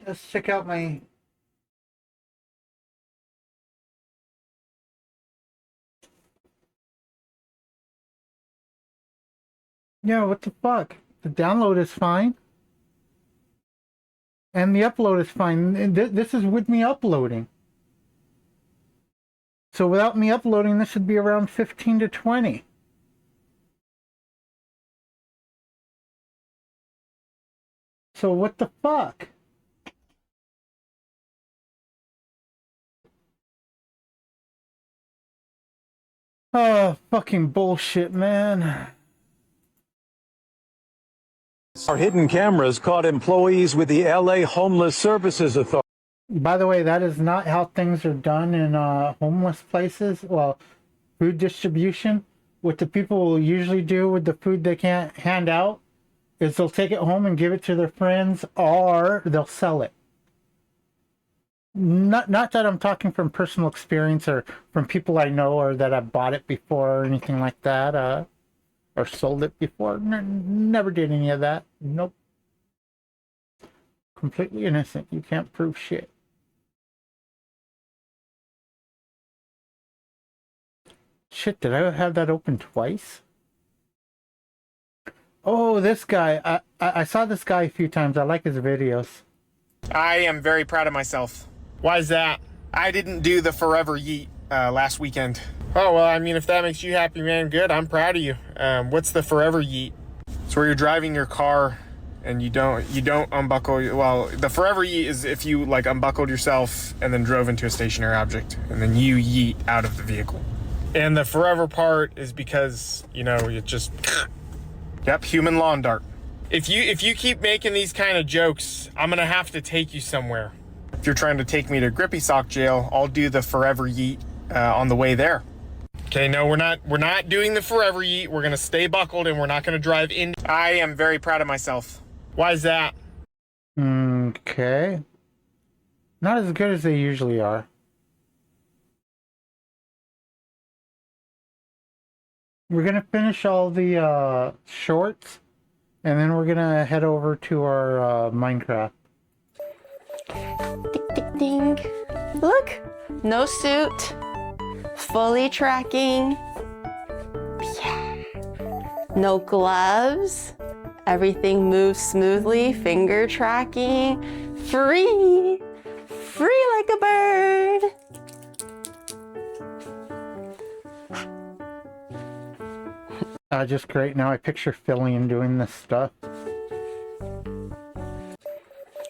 let's check out my... Yeah, what the fuck? The download is fine. And the upload is fine. And this is with me uploading. So without me uploading, this should be around 15 to 20. So what the fuck? Oh, fucking bullshit, man. Our hidden cameras caught employees with the LA Homeless Services Authority. By the way, that is not how things are done in homeless places. Well, food distribution. What the people will usually do with the food they can't hand out is they'll take it home and give it to their friends, or they'll sell it. Not that I'm talking from personal experience or from people I know or that I bought it before or anything like that, or sold it before. Never did any of that. Nope. Completely innocent. You can't prove shit. Shit, did I have that open twice? Oh, this guy. I saw this guy a few times. I like his videos. I am very proud of myself. Why is that? I didn't do the forever yeet last weekend. Oh, well, I mean, if that makes you happy, man, good. I'm proud of you. What's the forever yeet? It's where you're driving your car and you don't unbuckle. Well, the forever yeet is if you like unbuckled yourself and then drove into a stationary object and then you yeet out of the vehicle. And the forever part is because, you know, it just, yep, human lawn dart. If you keep making these kind of jokes, I'm gonna have to take you somewhere. If you're trying to take me to Grippy Sock jail, I'll do the forever yeet on the way there. Okay, no, we're not doing the forever yeet. We're gonna stay buckled and we're not gonna drive in. I am very proud of myself. Why is that? Okay. Not as good as they usually are. We're gonna finish all the shorts, and then we're gonna head over to our Minecraft. Ding, ding, ding. Look, no suit, fully tracking. Yeah. No gloves. Everything moves smoothly. Finger tracking. Free. Free like a bird. Just great. Now I picture Fillion doing this stuff.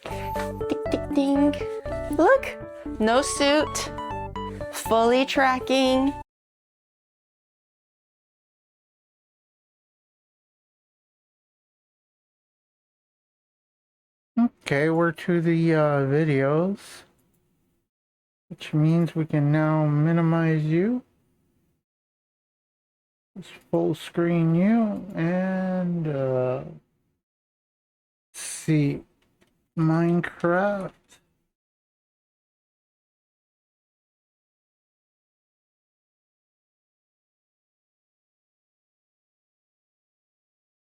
Ding, ding, ding. Look, no suit, fully tracking. Okay, we're to the videos, which means we can now minimize you. Let's full screen you and see Minecraft.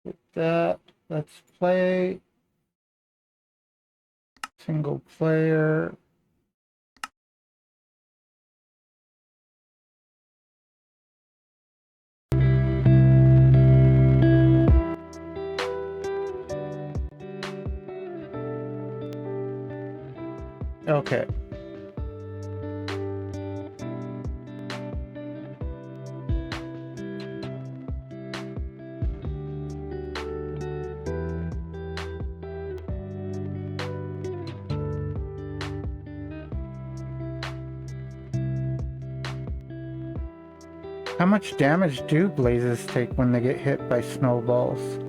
With that, let's play single player. Okay. How much damage do blazes take when they get hit by snowballs?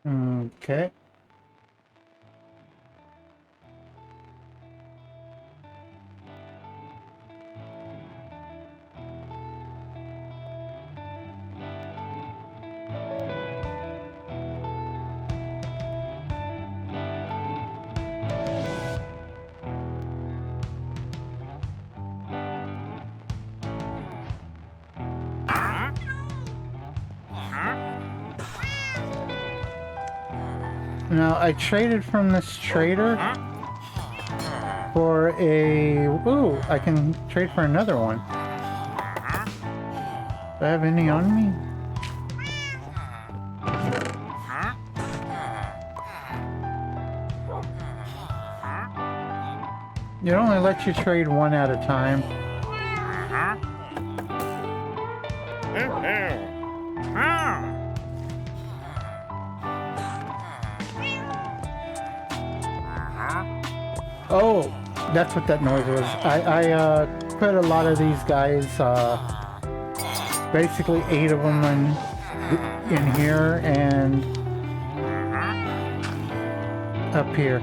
Okay. Now, I traded from this trader for a... Ooh, I can trade for another one. Do I have any on me? It only lets you trade one at a time. Oh, that's what that noise was. I put a lot of these guys, basically 8 of them in here and up here.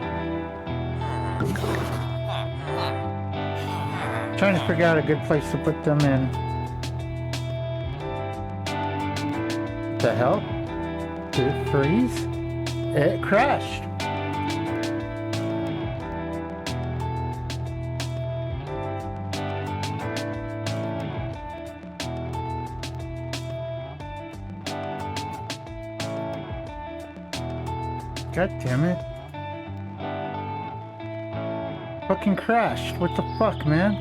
Trying to figure out a good place to put them in. What the hell? Did it freeze? It crashed. God damn it. Fucking crashed. What the fuck, man?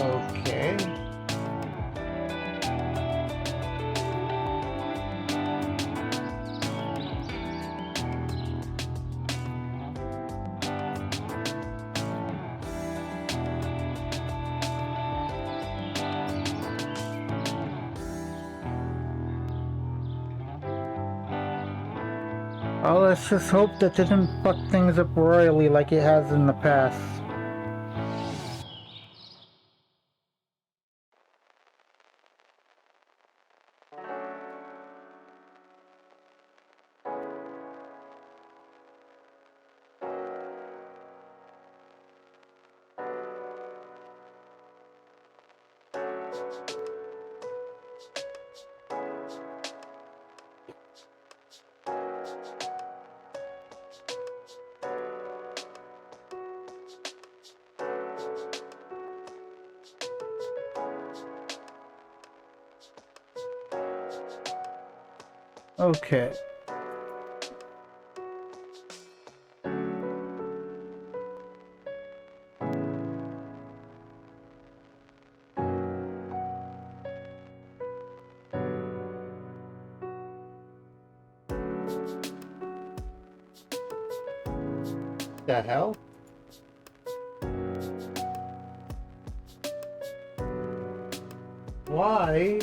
Okay. Oh, let's just hope that didn't fuck things up royally like it has in the past. Okay. The hell? Why?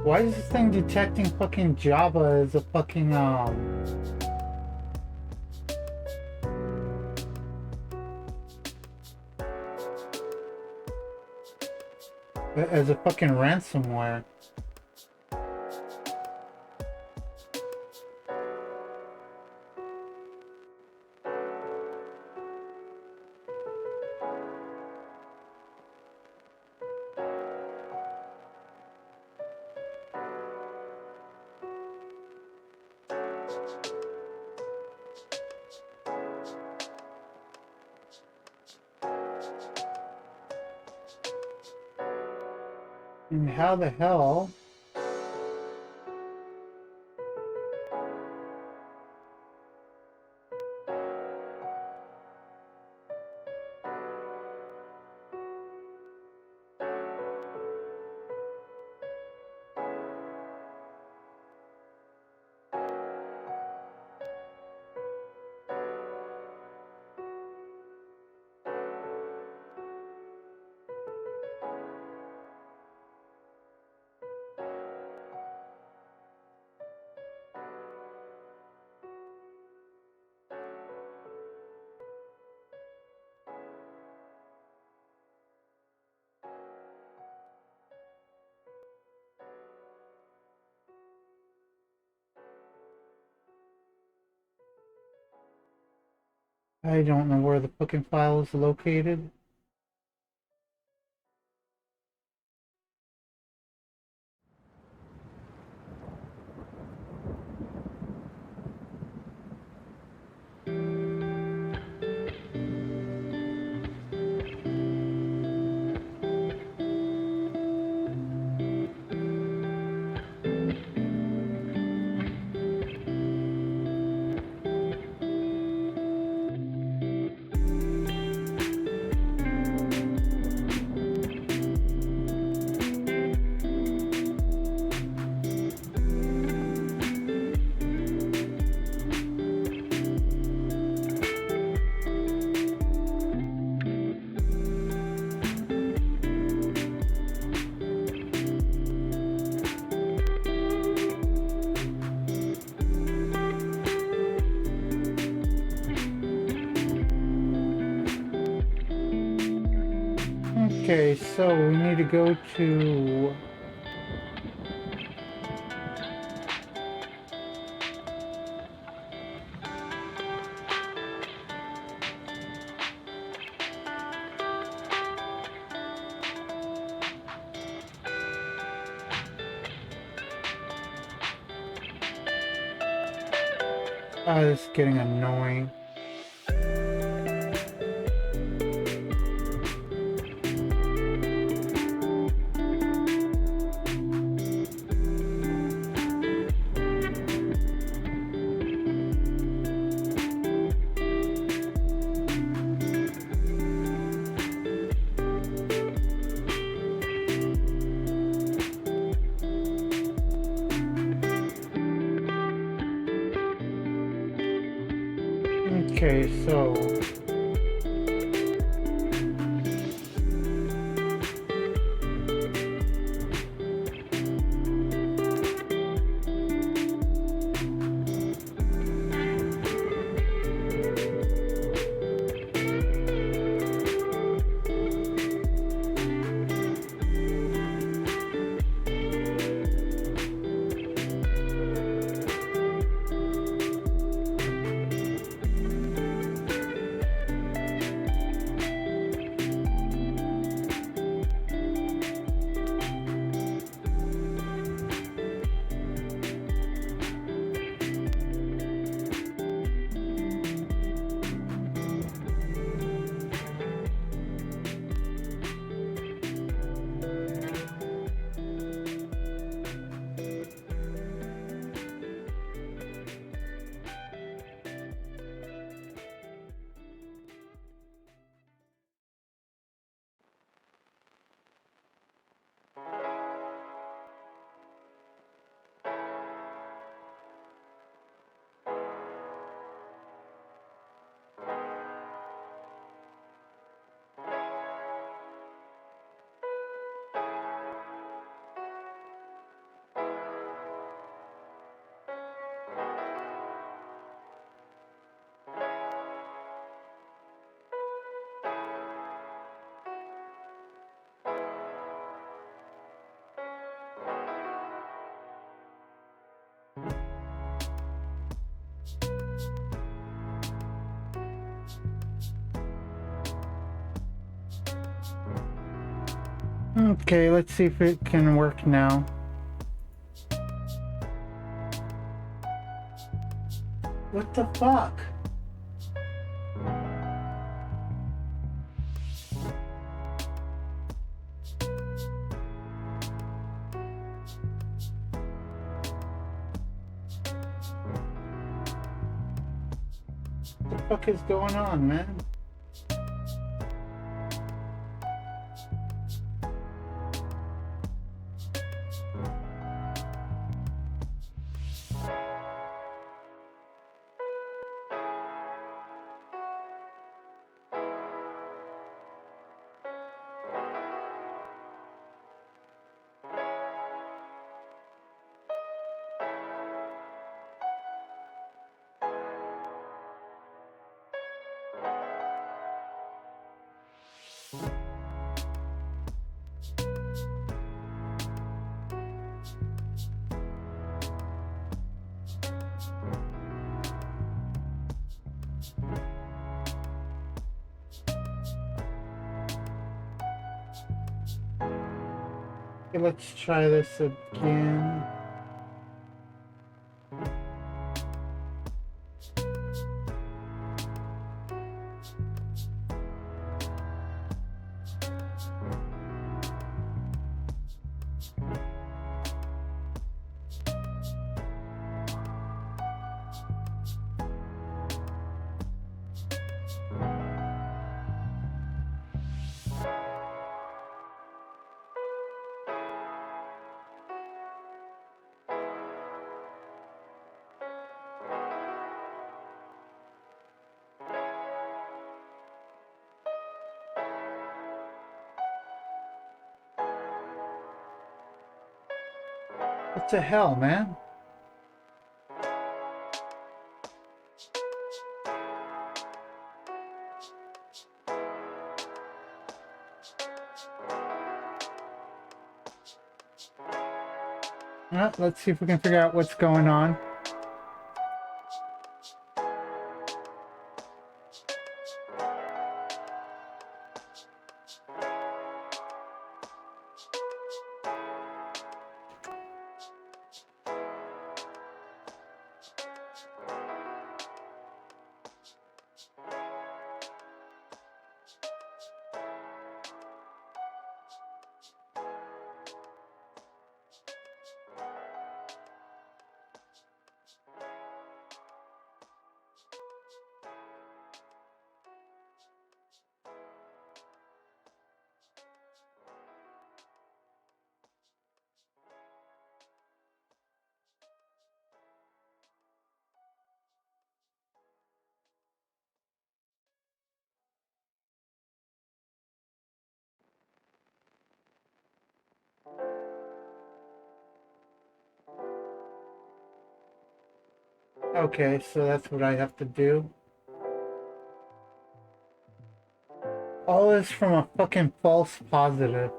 Why is this thing detecting fucking Java as a fucking, as a fucking ransomware? And how the hell? I don't know where the fucking file is located. Okay, so we need to go to... this is getting annoying. Okay, so... Okay, let's see if it can work now. What the fuck? What the fuck is going on, man? Okay, let's try this again. What the hell, man? Well, let's see if we can figure out what's going on. Okay, so that's what I have to do. All this from a fucking false positive.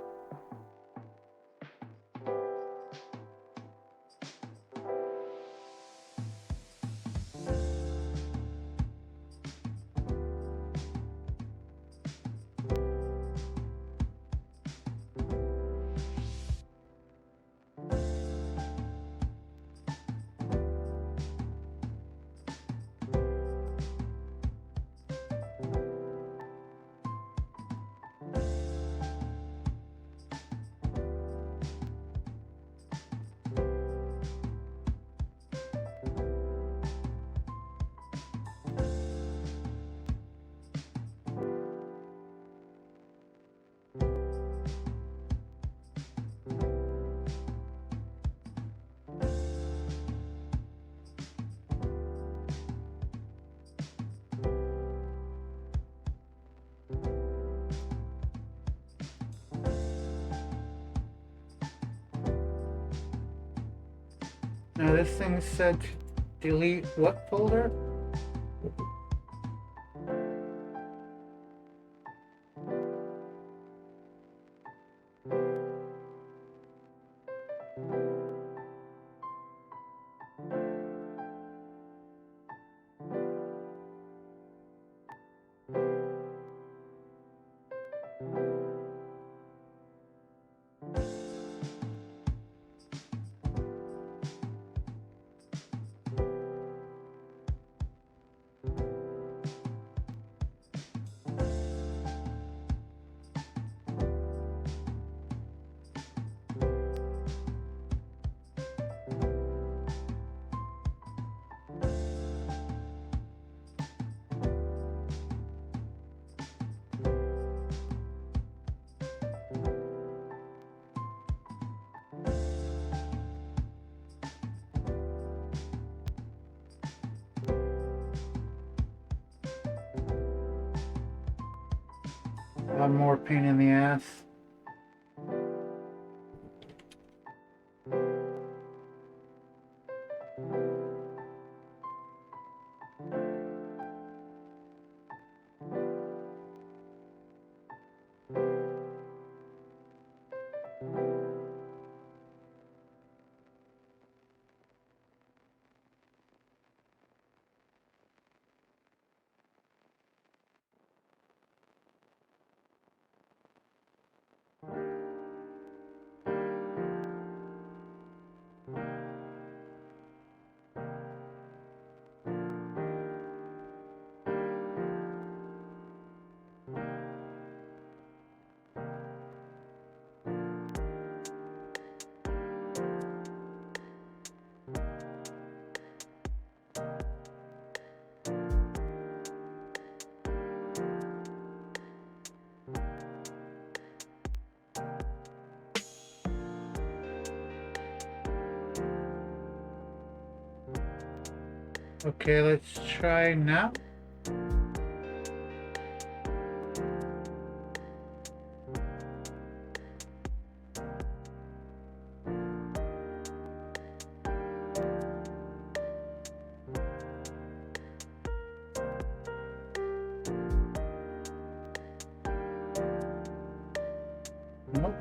Now this thing said to delete what folder? One more pain in the ass. Okay, let's try now. Nope.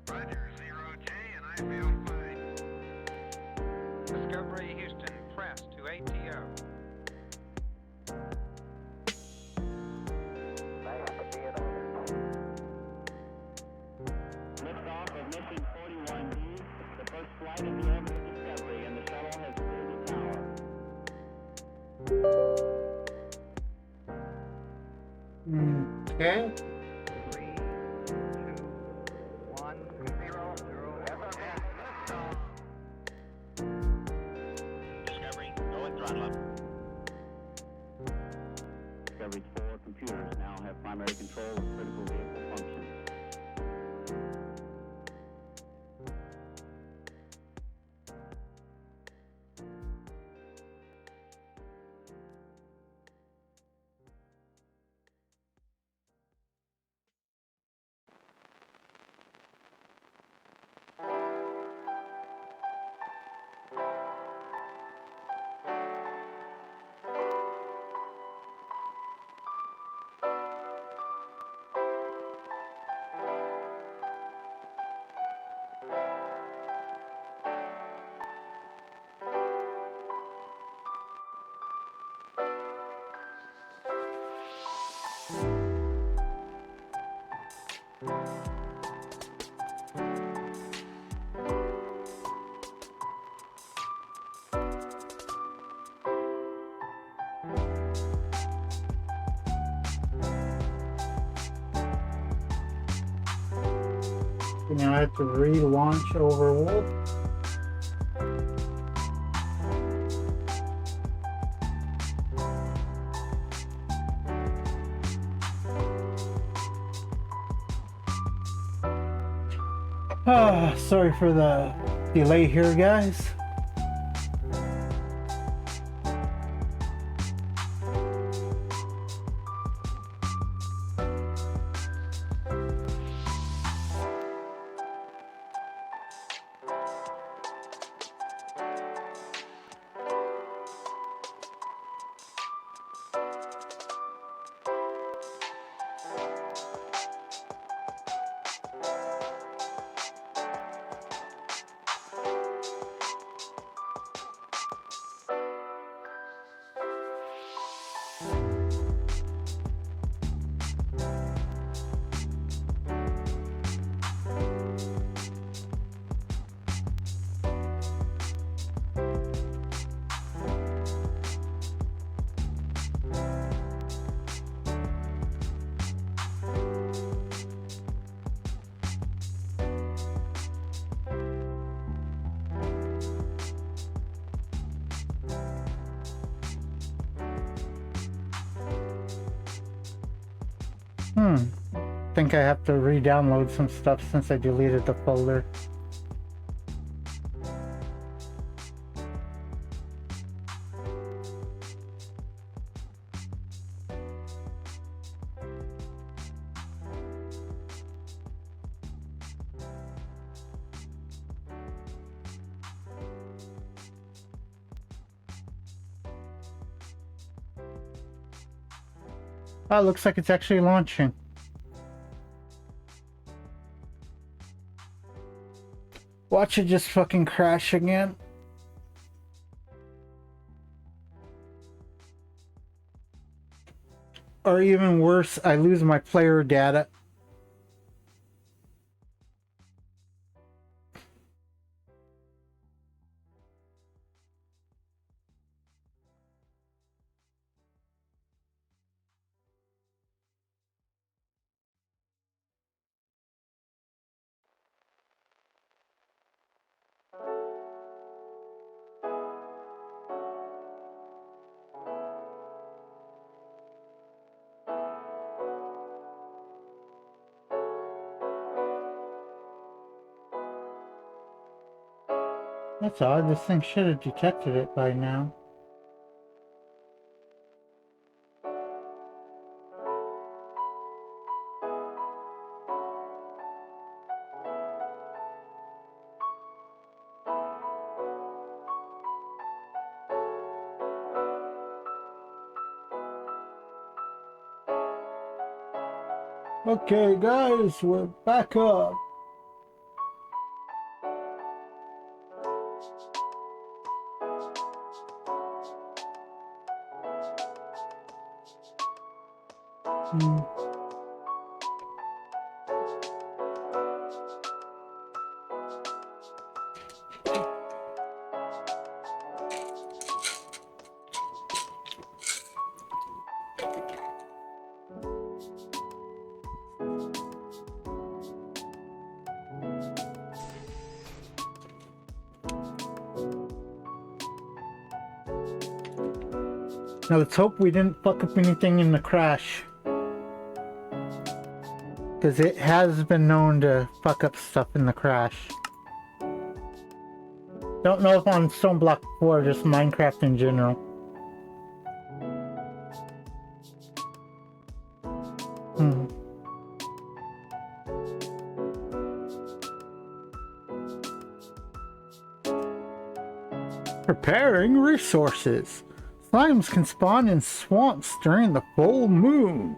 Roger, 0J, and I feel fine. Discovery Houston, press to ATO. Liftoff of mission 41D, the first flight of the orbit of Discovery, and the shuttle has cleared the tower. Okay. 3, 2, 1, 0, 0. Discovery, go and throttle up. Discovery's 4 computers now have primary control of critical vehicle functions. Now I have to relaunch overworld. Sorry for the delay here, guys. Think I have to re-download some stuff since I deleted the folder. Oh, it looks like it's actually launching. Watch it just fucking crash again. Or even worse, I lose my player data. That's odd, this thing should have detected it by now. Okay guys, we're back up. Now let's hope we didn't fuck up anything in the crash. Because it has been known to fuck up stuff in the crash. Don't know if on Stone Block 4 or just Minecraft in general. Preparing resources. Slimes can spawn in swamps during the full moon.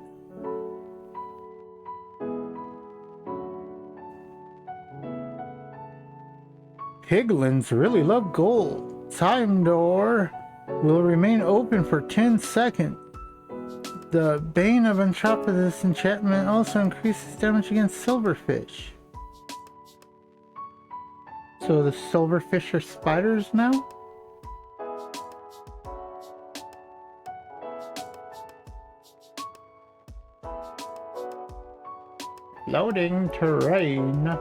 Piglins really love gold. Time door will remain open for 10 seconds. The Bane of Anthropos enchantment also increases damage against silverfish. So the silverfish are spiders now? Loading terrain.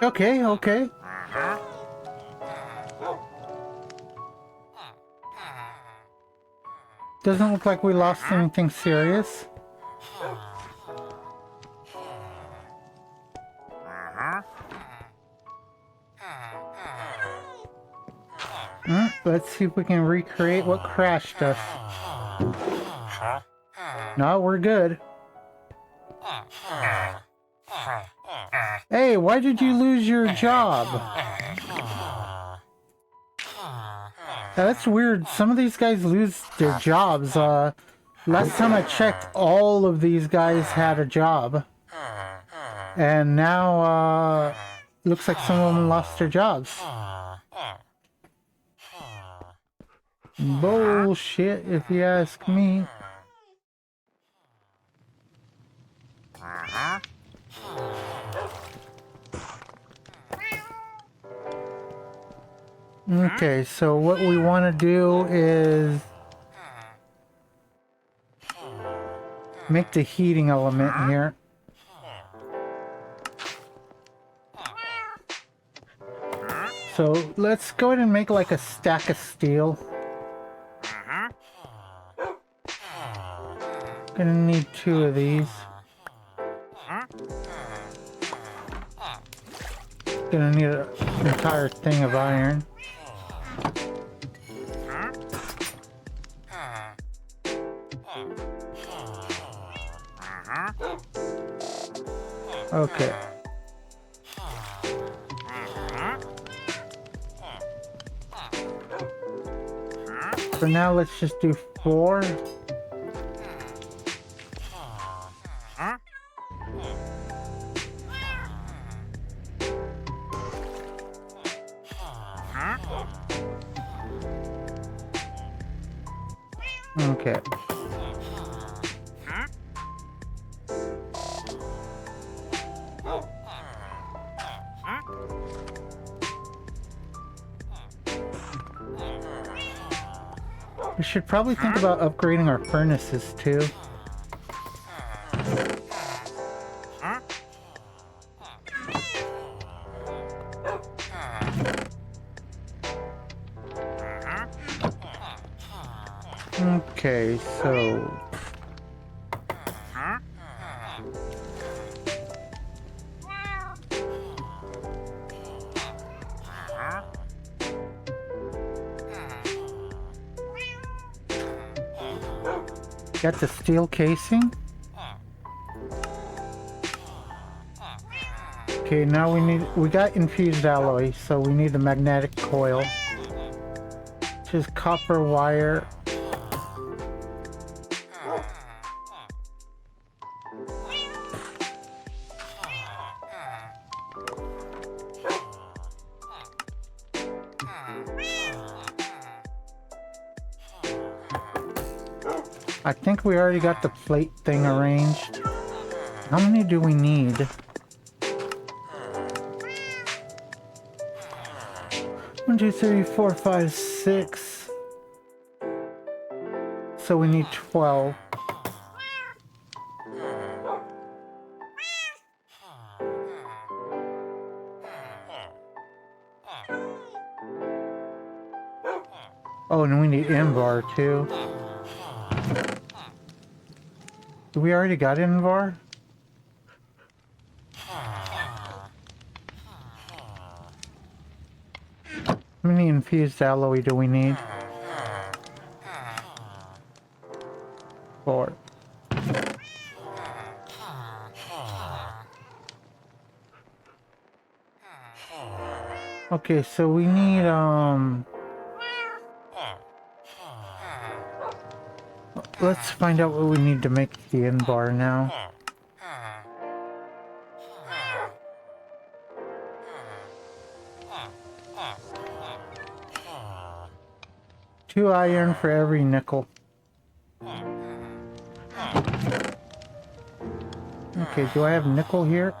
Okay, okay. Doesn't look like we lost anything serious. Let's see if we can recreate what crashed us. No, we're good. Hey, why did you lose your job? That's weird. Some of these guys lose their jobs. Last time I checked, all of these guys had a job. And now, looks like some of them lost their jobs. Bullshit, if you ask me. Okay, so what we want to do is make the heating element here. So let's go ahead and make like a stack of steel. Gonna need 2 of these. Gonna need an entire thing of iron. Okay. For now, let's just do 4. Okay. We should probably think about upgrading our furnaces too. Okay, so got the steel casing. Okay, now we got infused alloy, so we need the magnetic coil, which is copper wire. I think we already got the plate thing arranged. How many do we need? 1, 2, 3, 4, 5, 6. So we need 12. Oh, and we need Invar too. Do we already got Invar? How many infused alloy do we need? 4. Okay, so we need let's find out what we need to make the Invar now. Two iron for every nickel. Okay, do I have nickel here?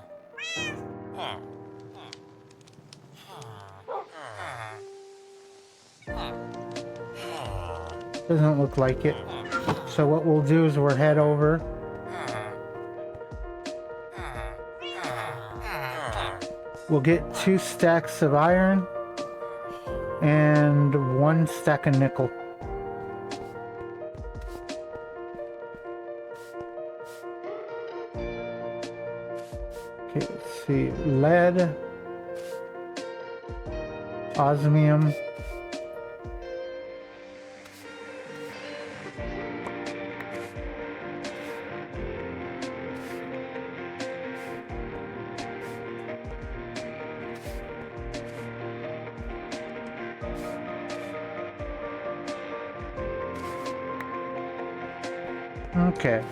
Doesn't look like it. So what we'll do is we'll head over. We'll get 2 stacks of iron and 1 stack of nickel. Okay, let's see. Lead, osmium, okay.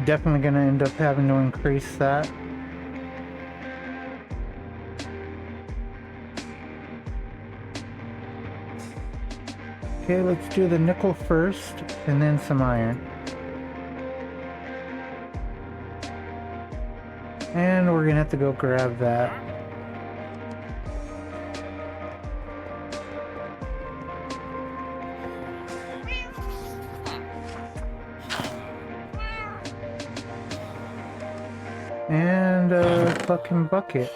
Definitely gonna end up having to increase that. Okay, let's do the nickel first, and then some iron. And we're gonna have to go grab that. And a fucking bucket.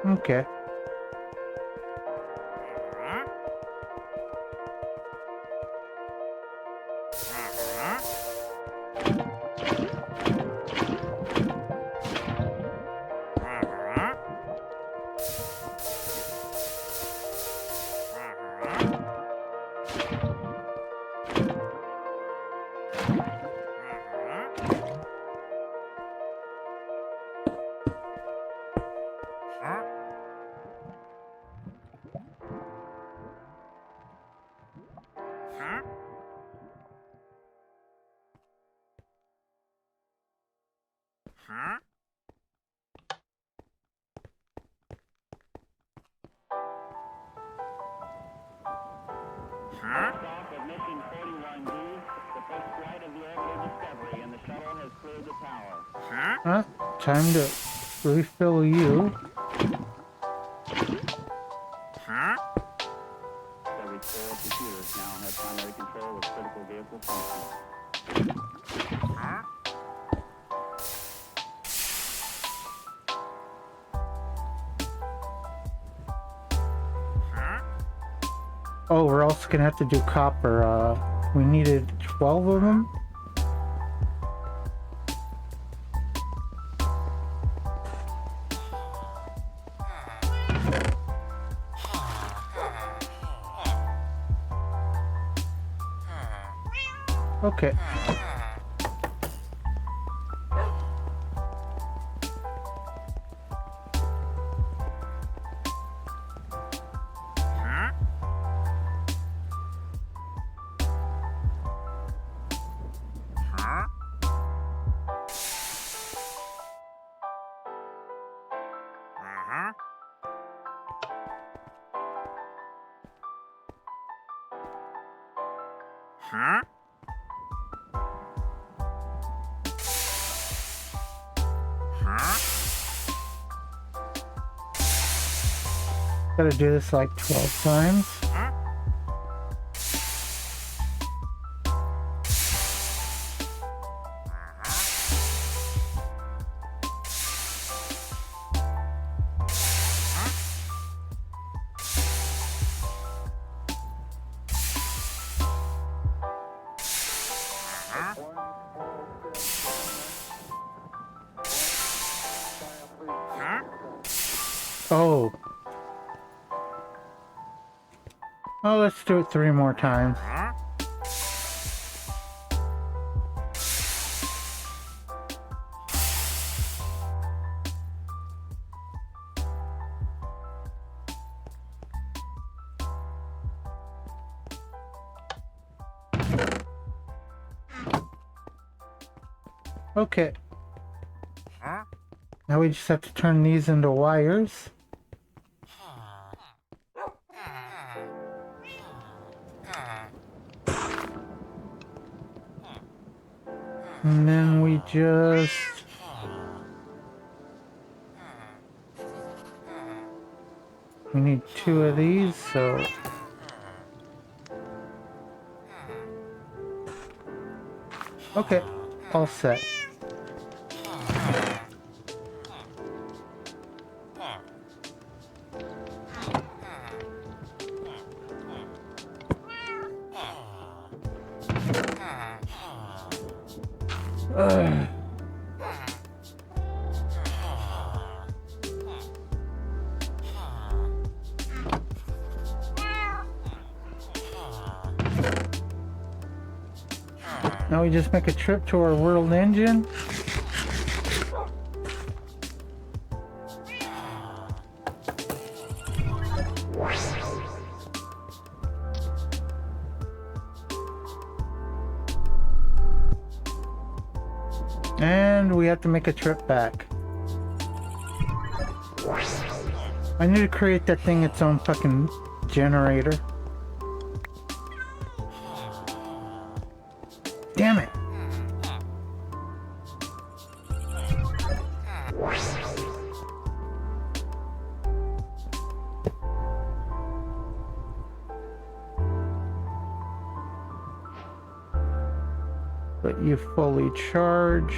Okay. Stop at mission 41D, the first flight of the orbital Discovery, and the shuttle has cleared the tower. Time to refill you. Every 4 computers now have primary control of critical vehicle functions. Oh, we're also gonna have to do copper. We needed 12 of them. Okay. Gotta do this like 12 times. Oh. Oh, let's do it 3 more times. Okay. Now we just have to turn these into wires. And then we just... We need 2 of these, so... Okay, all set. Ugh. Now we just make a trip to our world engine. And we have to make a trip back. I need to create that thing its own fucking generator. Damn it! Let you fully charge.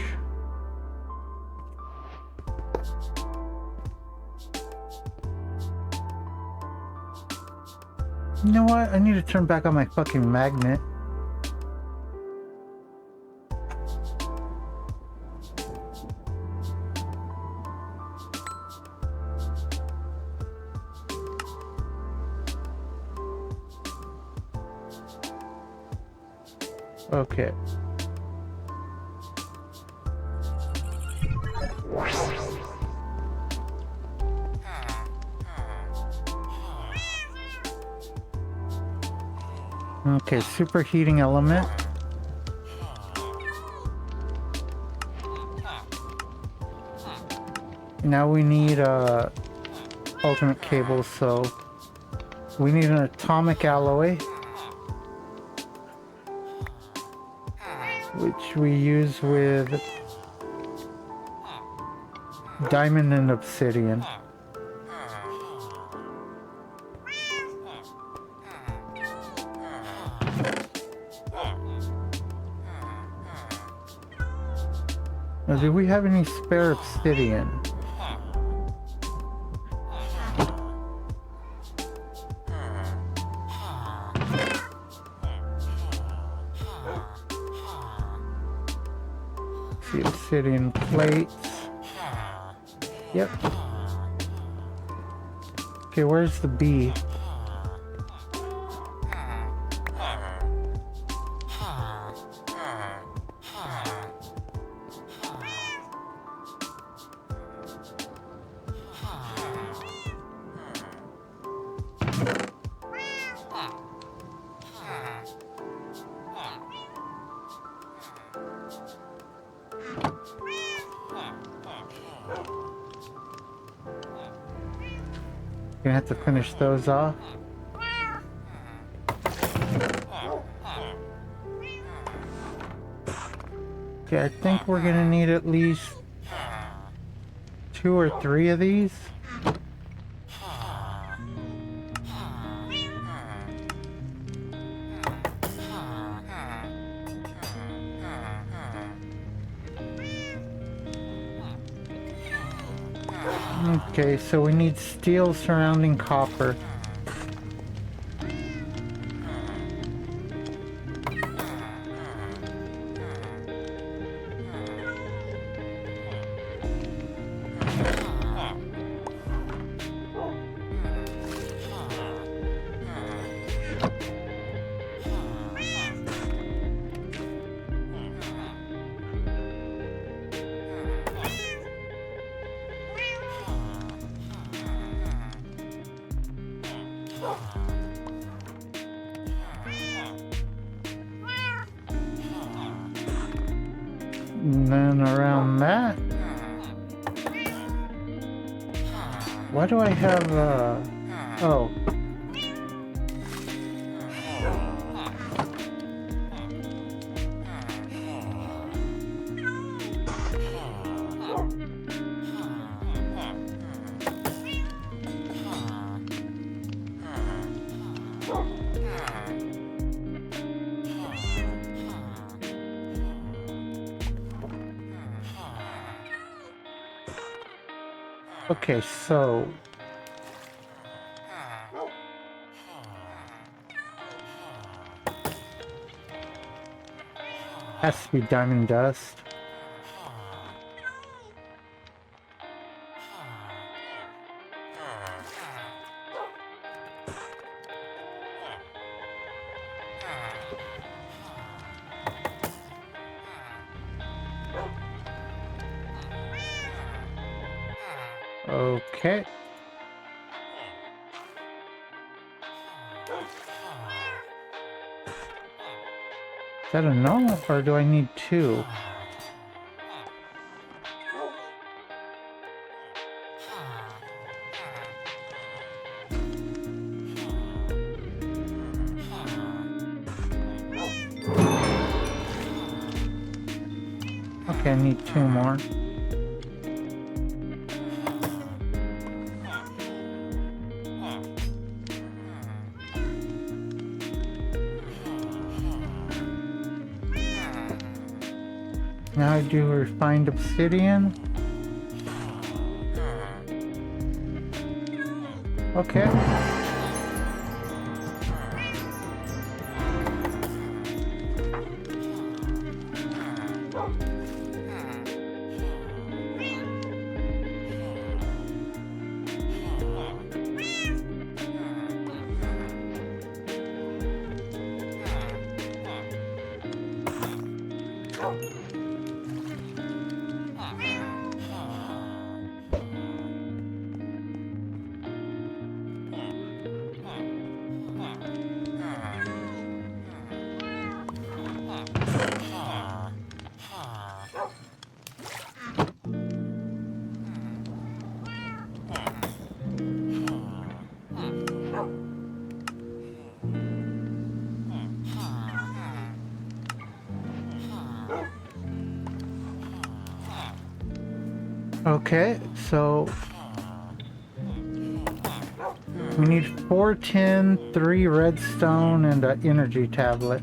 You know what? I need to turn back on my fucking magnet. Okay. Okay, superheating element. Now we need alternate cables, so we need an atomic alloy, which we use with diamond and obsidian. Now, do we have any spare obsidian? The obsidian plates. Yep. Okay, where's the bee? Gonna have to finish those off. Okay, I think we're gonna need at least 2 or 3 of these. Okay, so we need steel surrounding copper. And then around that, why do I have oh, okay, so has to be diamond dust. Okay. Is that enough, or do I need 2? Okay, I need 2 more. Now I do refined obsidian. Okay. Okay, so we need 4 tin, 3 redstone, and an energy tablet.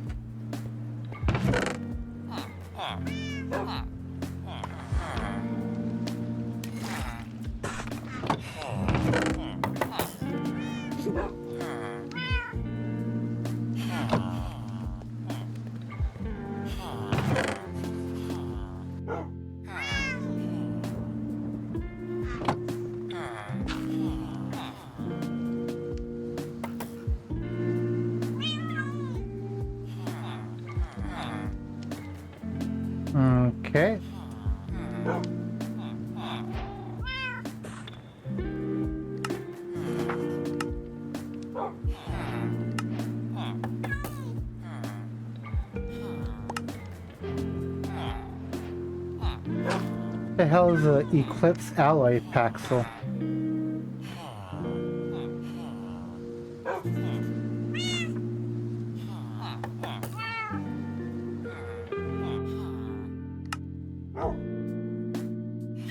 Okay. The hell is a Eclipse alloy paxel?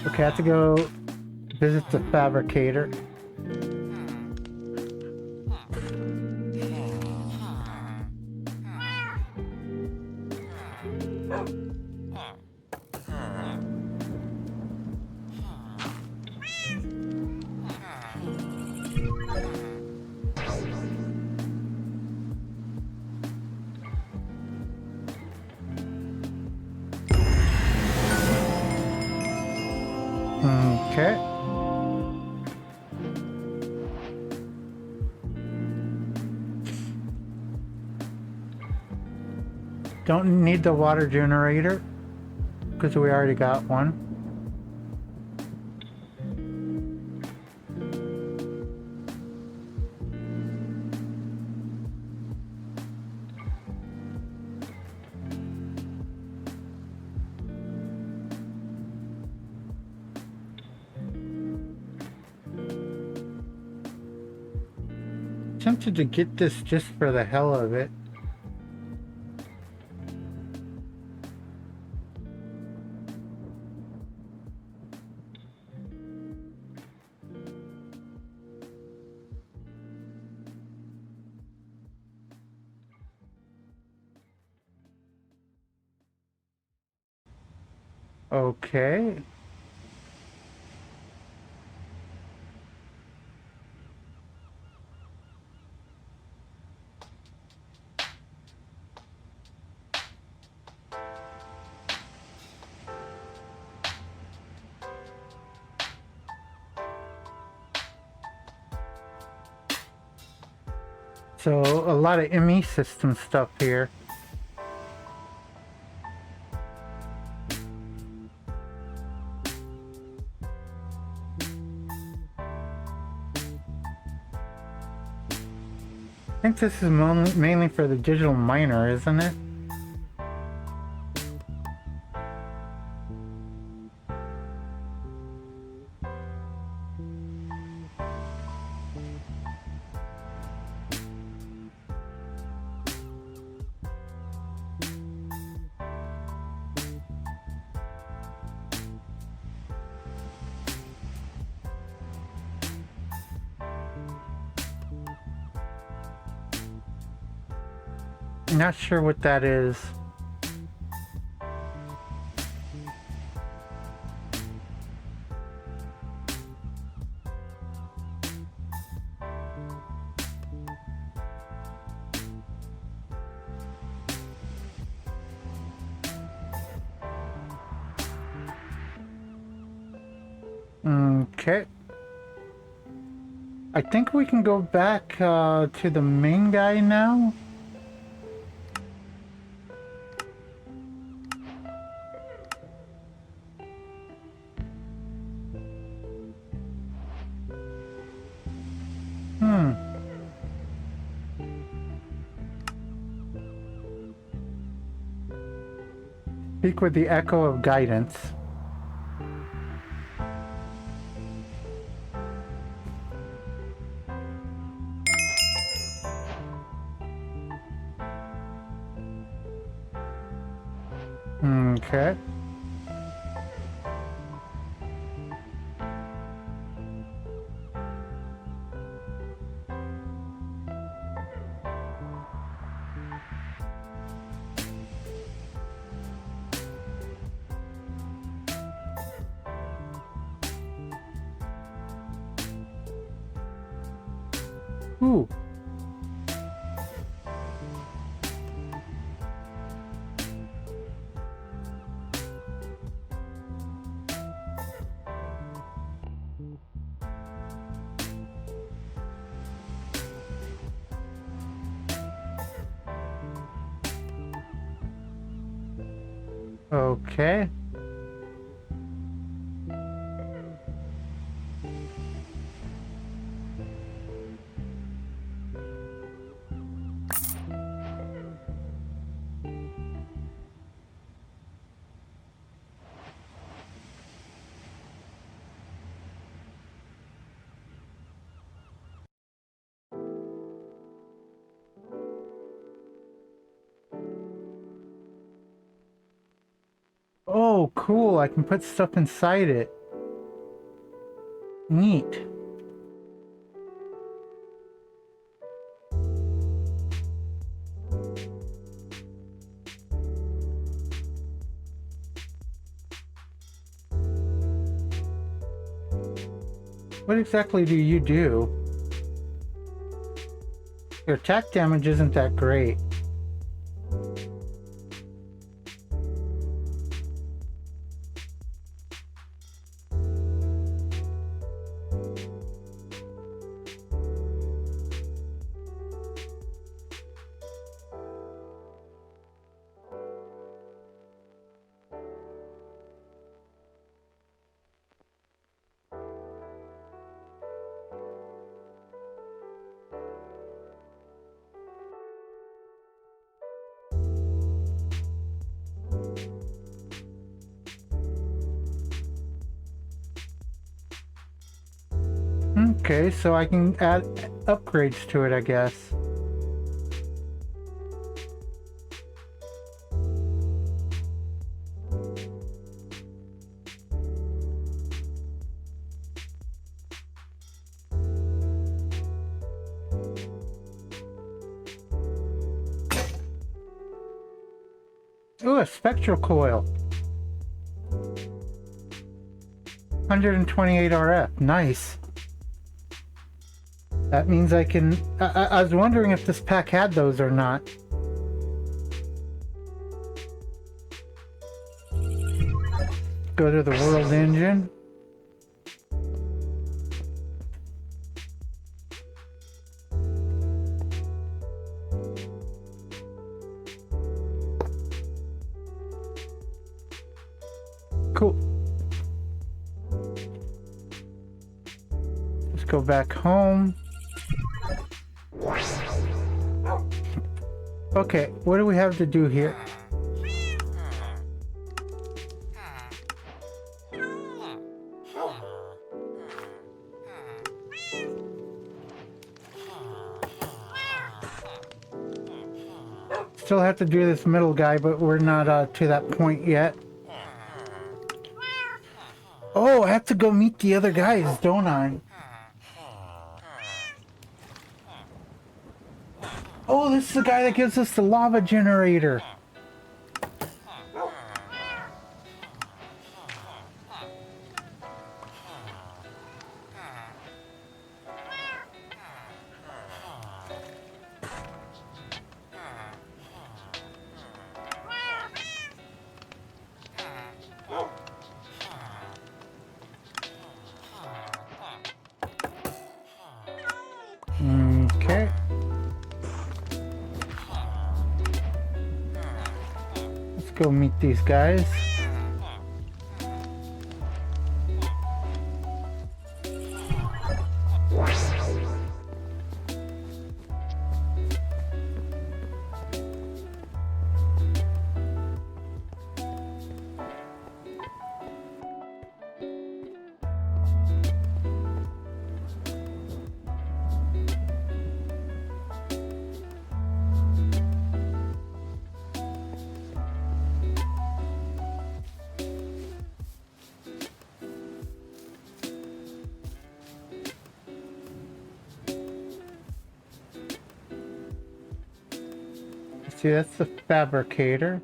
Okay, I have to go visit the fabricator. Okay. Don't need the water generator because we already got one. Tempted to get this just for the hell of it. Okay. So a lot of ME system stuff here. I think this is mainly for the digital miner, isn't it? Not sure what that is. Okay. I think we can go back to the main guy now. Hmm. Speak with the echo of guidance. Okay. Ooh. Okay. Oh, cool. I can put stuff inside it. Neat. What exactly do you do? Your attack damage isn't that great. Okay, so I can add upgrades to it, I guess. Ooh, a spectral coil. 128 RF. Nice. That means I can... I was wondering if this pack had those or not. Go to the world engine. Cool. Let's go back home. Okay, what do we have to do here? Still have to do this middle guy, but we're not to that point yet. Oh, I have to go meet the other guys, don't I? Oh, this is the guy that gives us the lava generator. go meet these guys. See, that's the fabricator.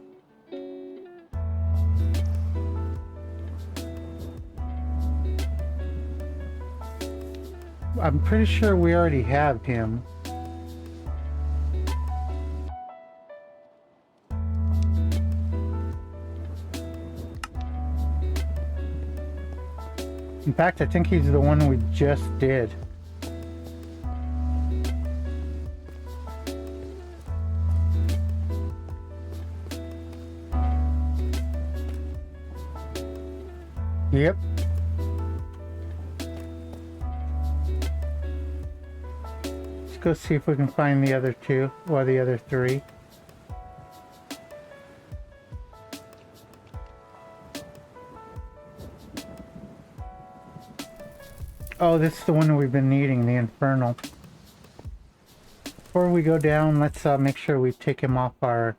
I'm pretty sure we already have him. In fact, I think he's the one we just did. Yep. Let's go see if we can find the other two, or the other three. Oh, this is the one we've been needing, the Infernal. Before we go down, let's make sure we take him off our...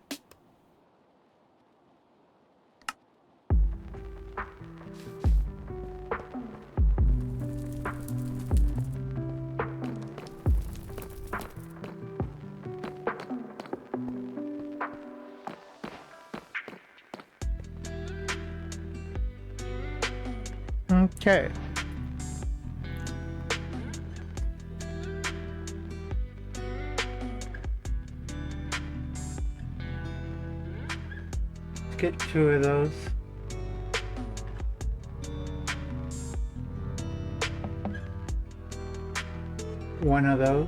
Okay. Let's get 2 of those. One of those.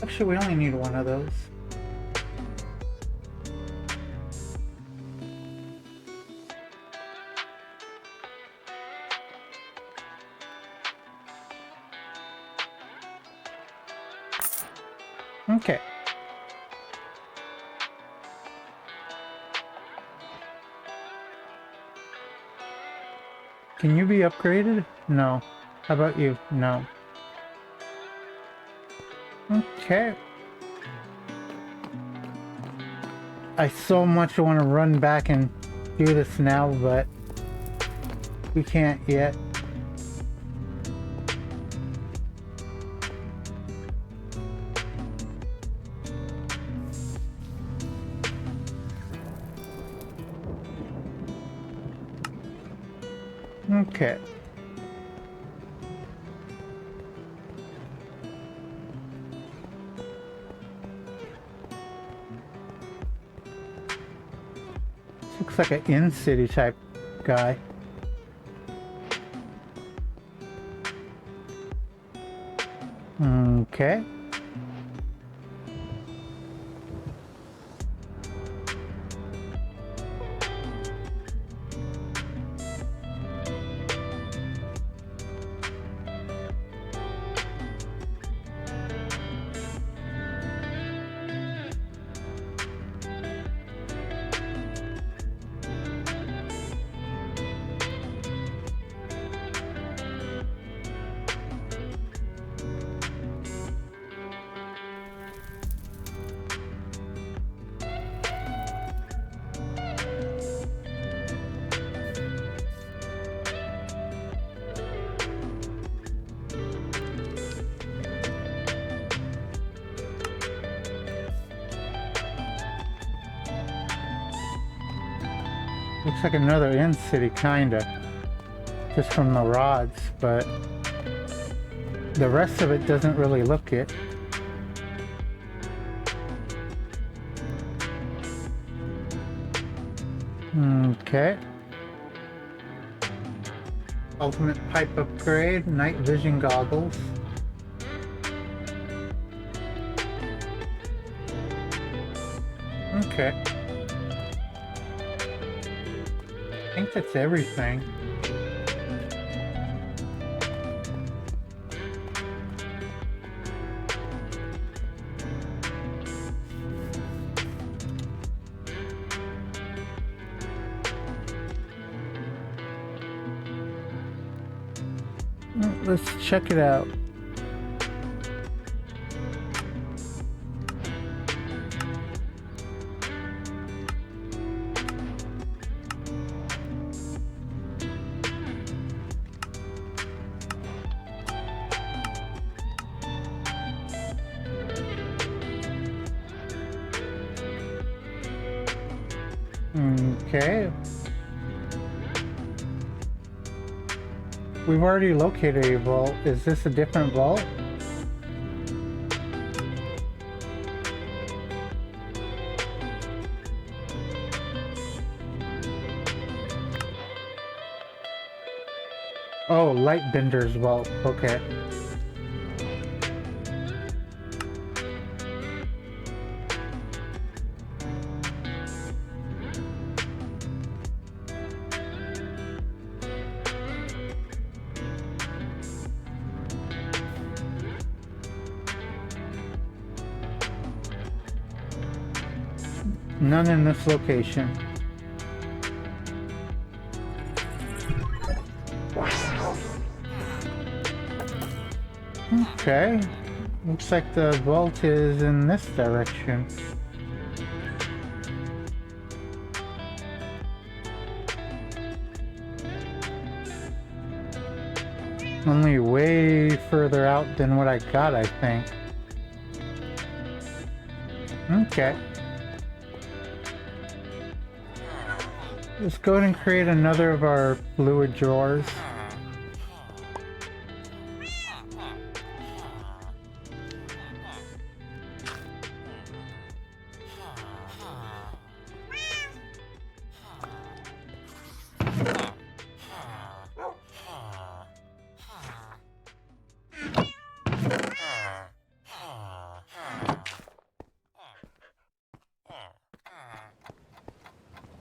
Actually, we only need one of those. Okay. Can you be upgraded? No. How about you? No. Okay. I so much want to run back and do this now, but we can't yet. Okay. This looks like an in-city type guy. Okay. Looks like another in-city, kinda. Just from the rods, but the rest of it doesn't really look it. Okay. Ultimate pipe upgrade, night vision goggles. Okay. I think that's everything. Let's check it out. Okay. We've already located a vault. Is this a different vault? Oh, Lightbender's vault. Okay. None in this location. Okay. Looks like the vault is in this direction. Only way further out than what I got, I think. Okay. Let's go ahead and create another of our fluid drawers.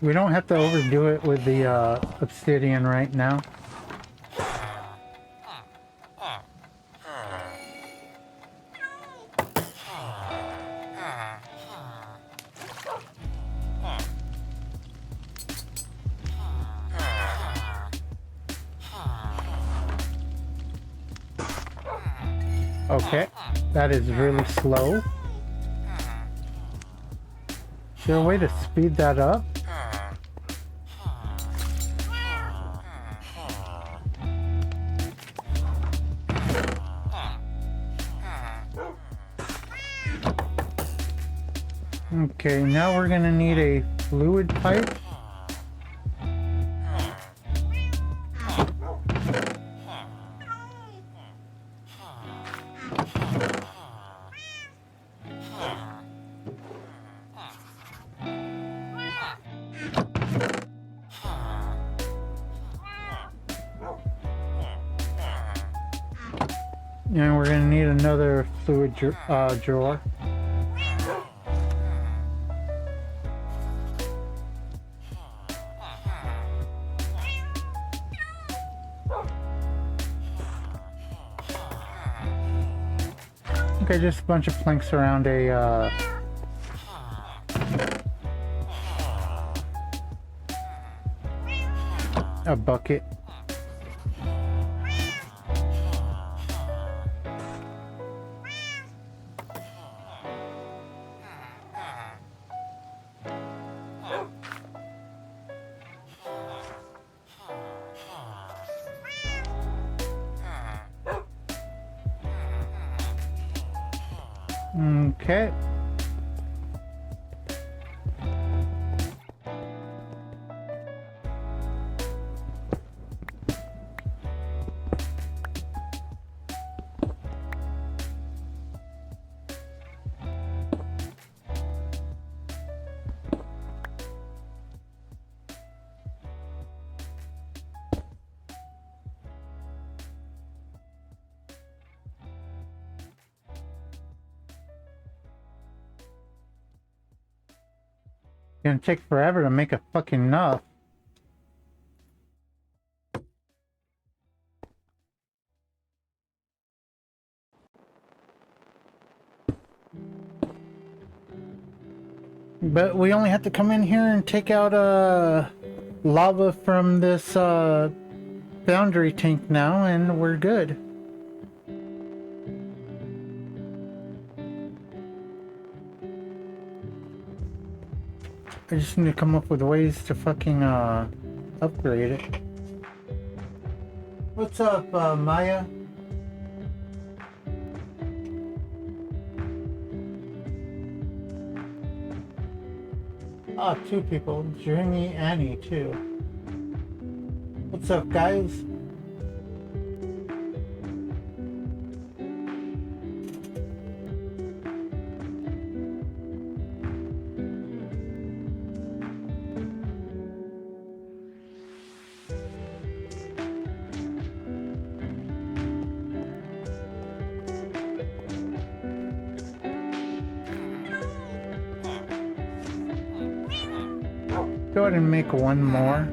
We don't have to overdo it with the obsidian right now. Okay, that is really slow. Is there a way to speed that up? Okay, now we're gonna need a fluid pipe. And we're gonna need another fluid drawer. Okay, just a bunch of planks around a bucket. Okay. Gonna take forever to make a fucking enough. But we only have to come in here and take out lava from this boundary tank now, and we're good. I just need to come up with ways to fucking upgrade it. What's up, Maya? Ah, two people. Jimmy, Annie, too. What's up, guys? Go ahead and make one more.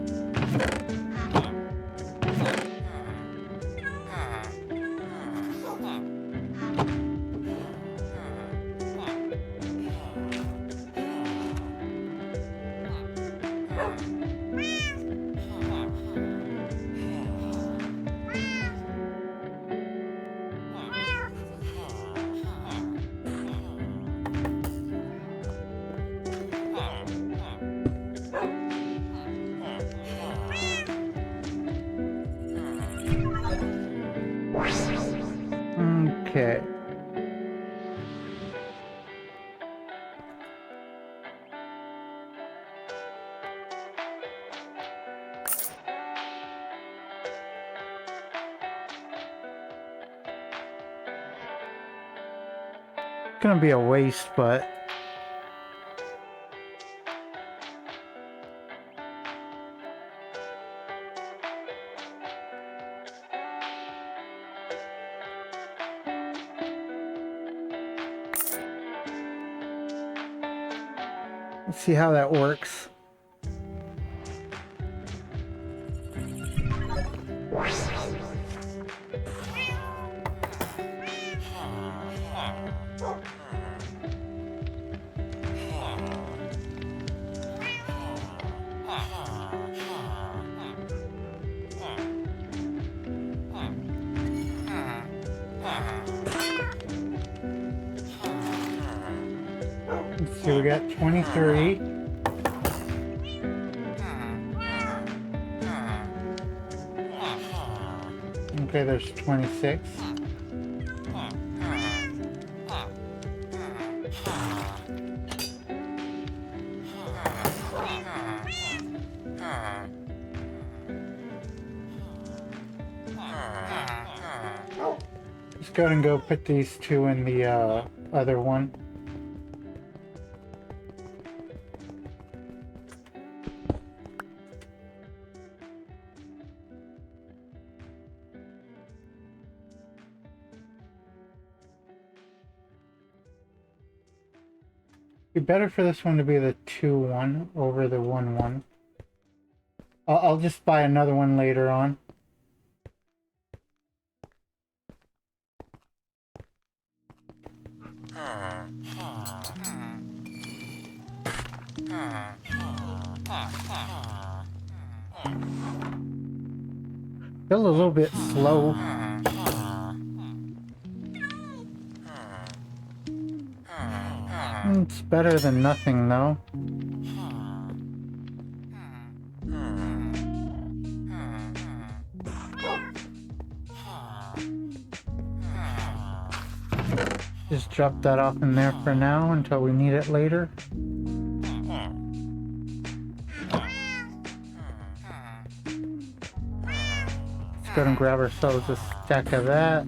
Okay. Gonna be a waste, but let's see how that works. So we got 23. Okay, there's 26. Let's go ahead and go put these two in the other one. Be better for this one to be the 2-1 over the 1-1. I'll just buy another one later on. Still a little bit slow. It's better than nothing, though. Just drop that off in there for now until we need it later. Let's go and grab ourselves a stack of that.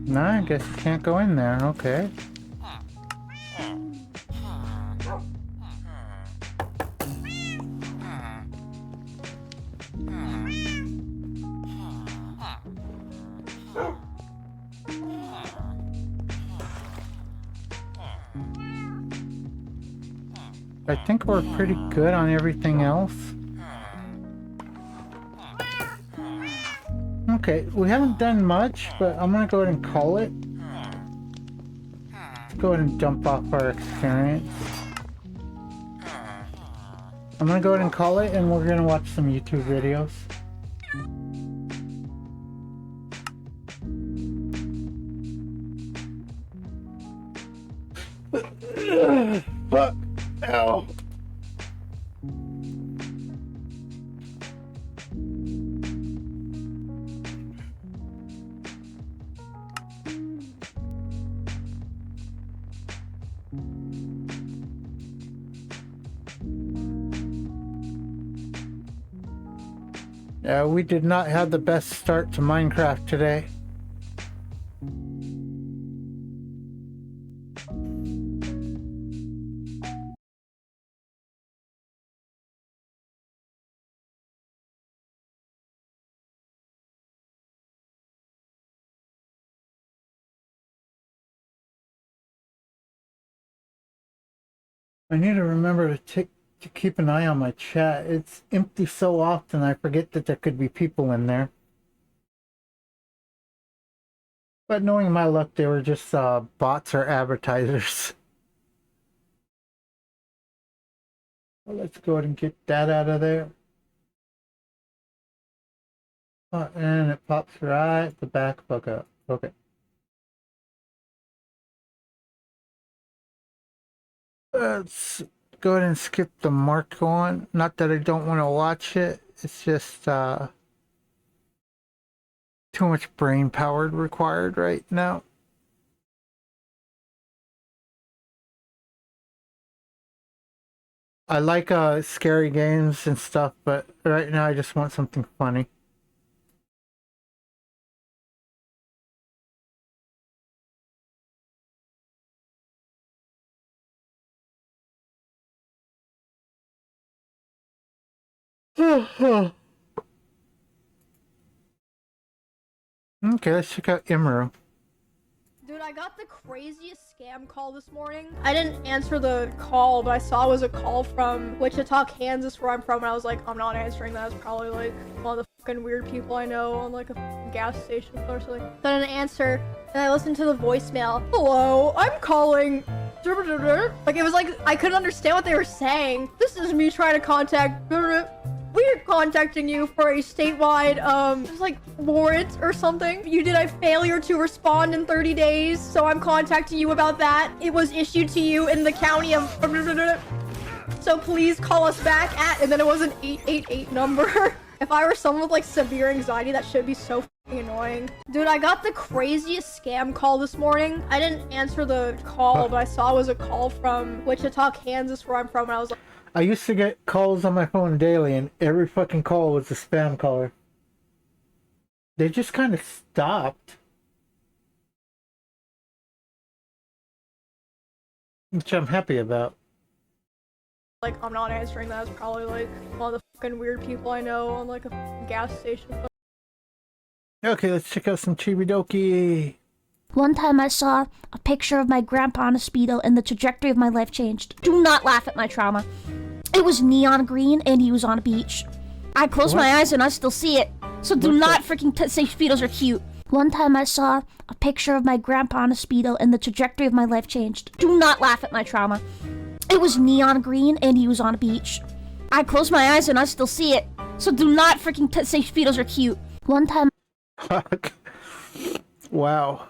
No, I guess you can't go in there. Okay. I think we're pretty good on everything else. Okay, we haven't done much, but I'm gonna go ahead and call it. Let's go ahead and dump off our experience. I'm gonna go ahead and call it, and we're gonna watch some YouTube videos. Fuck. Ow. Yeah, we did not have the best start to Minecraft today. I need to remember to keep an eye on my chat. It's empty so often I forget that there could be people in there. But knowing my luck, they were just bots or advertisers. Well, let's go ahead and get that out of there. Oh, and it pops right at the back up. Okay. Let's go ahead and skip the Marco one. Not that I don't want to watch it. It's just too much brain power required right now. I like scary games and stuff, but right now I just want something funny. Okay, let's check out Imru. Dude, I got the craziest scam call this morning. I didn't answer the call, but I saw it was a call from Wichita, Kansas, where I'm from, and I was like, I'm not answering that. It's probably like one of the fucking weird people I know on like a gas station or something. Then I didn't answer, and I listened to the voicemail. Hello, I'm calling. Like, it was like, I couldn't understand what they were saying. This is me trying to contact. We're contacting you for a statewide, just like warrant or something. You did a failure to respond in 30 days, so I'm contacting you about that. It was issued to you in the county of, so please call us back at, and then it was an 888 number. If I were someone with like severe anxiety, that should be so fucking annoying. Dude, I got the craziest scam call this morning. I didn't answer the call, but I saw it was a call from Wichita, Kansas, where I'm from, and I was like, I used to get calls on my phone daily, and every fucking call was a spam caller. They just kind of stopped. Which I'm happy about. like, I'm not answering that. It's probably like one of the fucking weird people I know on like a gas station. Okay, let's check out some Chibidoki. One time I saw a picture of my grandpa on a Speedo and the trajectory of my life changed. Do not laugh at my trauma. It was neon green and he was on a beach. I close my eyes and I still see it. So do not freaking say Speedos are cute. One time I saw a picture of my grandpa on a Speedo and the trajectory of my life changed. Do not laugh at my trauma. It was neon green and he was on a beach. I close my eyes and I still see it. So do not freaking say Speedos are cute. One time... Fuck. Wow.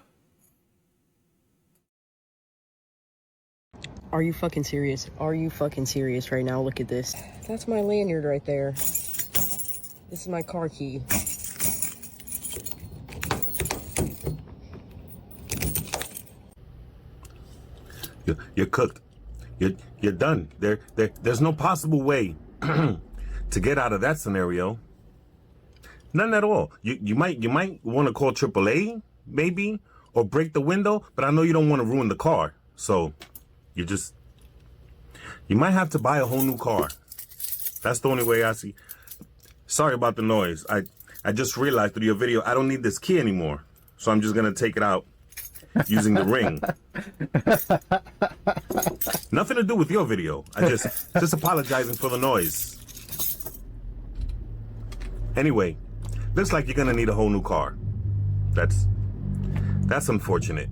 Are you fucking serious? Are you fucking serious right now? Look at this. That's my lanyard right there. This is my car key. You're cooked. You're done. There's no possible way to get out of that scenario. None at all. You might want to call AAA, maybe, or break the window, but I know you don't want to ruin the car. So you might have to buy a whole new car. That's the only way I see. Sorry about the noise. I just realized through your video I don't need this key anymore. So I'm just gonna take it out using the ring. Nothing to do with your video. I just apologizing for the noise. Anyway, looks like you're gonna need a whole new car. That's unfortunate.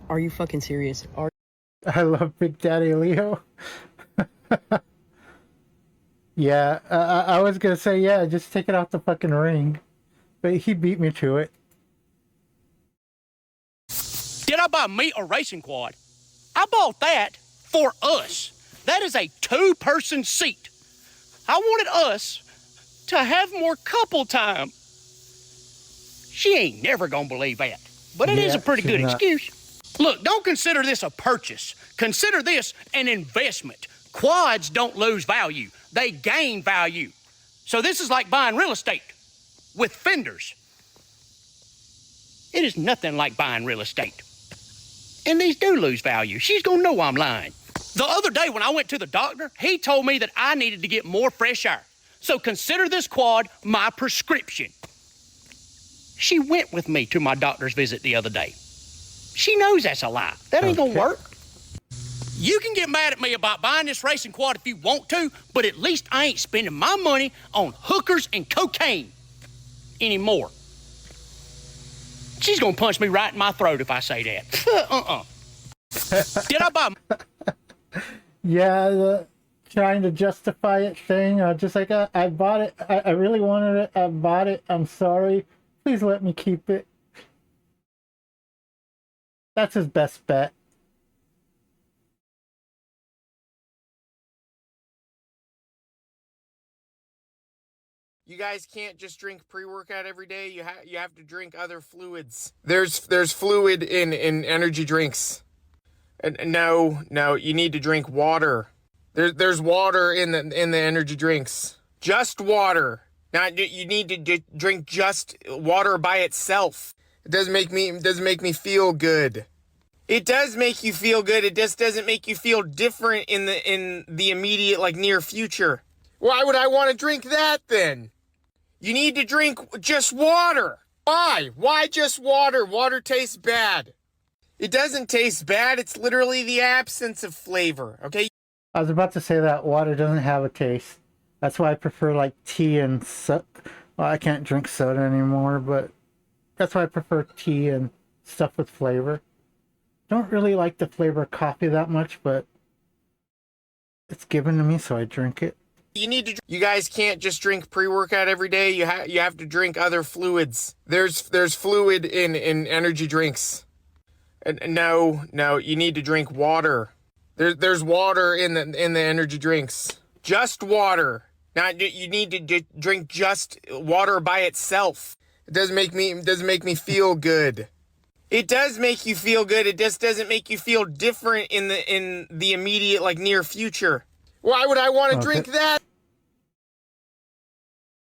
Are you fucking serious? I love Big Daddy Leo. Yeah, I was gonna say, yeah, just take it off the fucking ring. But he beat me to it. Did I buy me a racing quad? I bought that for us. That is a 2-person seat. I wanted us to have more couple time. She ain't never gonna believe that. But it is a pretty good excuse. Look, don't consider this a purchase. Consider this an investment. Quads don't lose value. They gain value. So this is like buying real estate with fenders. It is nothing like buying real estate. And these do lose value. She's gonna know I'm lying. The other day when I went to the doctor, he told me that I needed to get more fresh air. So consider this quad my prescription. She went with me to my doctor's visit the other day. She knows that's a lie. That ain't gonna work. You can get mad at me about buying this racing quad if you want to, but at least I ain't spending my money on hookers and cocaine anymore. She's gonna punch me right in my throat if I say that. Did I buy? Yeah, the trying to justify it thing. Just like, I bought it. I really wanted it. I bought it. I'm sorry. Please let me keep it. That's his best bet. You guys can't just drink pre-workout every day. You have to drink other fluids. There's fluid in energy drinks. And no, you need to drink water. There's water in the energy drinks. Just water. Now you need to drink just water by itself. It doesn't make me feel good. It does make you feel good. It just doesn't make you feel different in the immediate, like, near future. Why would I want to drink that then? You need to drink just water. Why? Why just water? Water tastes bad. It doesn't taste bad. It's literally the absence of flavor, okay? I was about to say that water doesn't have a taste. That's why I prefer, like, tea and soda. Well, I can't drink soda anymore, but that's why I prefer tea and stuff with flavor. Don't really like the flavor of coffee that much, but it's given to me, so I drink it. You guys can't just drink pre-workout every day. You have to drink other fluids. There's fluid in energy drinks. And no, you need to drink water. There's water in the energy drinks. Just water. Now you need to drink just water by itself. It doesn't make me feel good. It does make you feel good. It just doesn't make you feel different in the immediate, like, near future. Why would I want to drink that?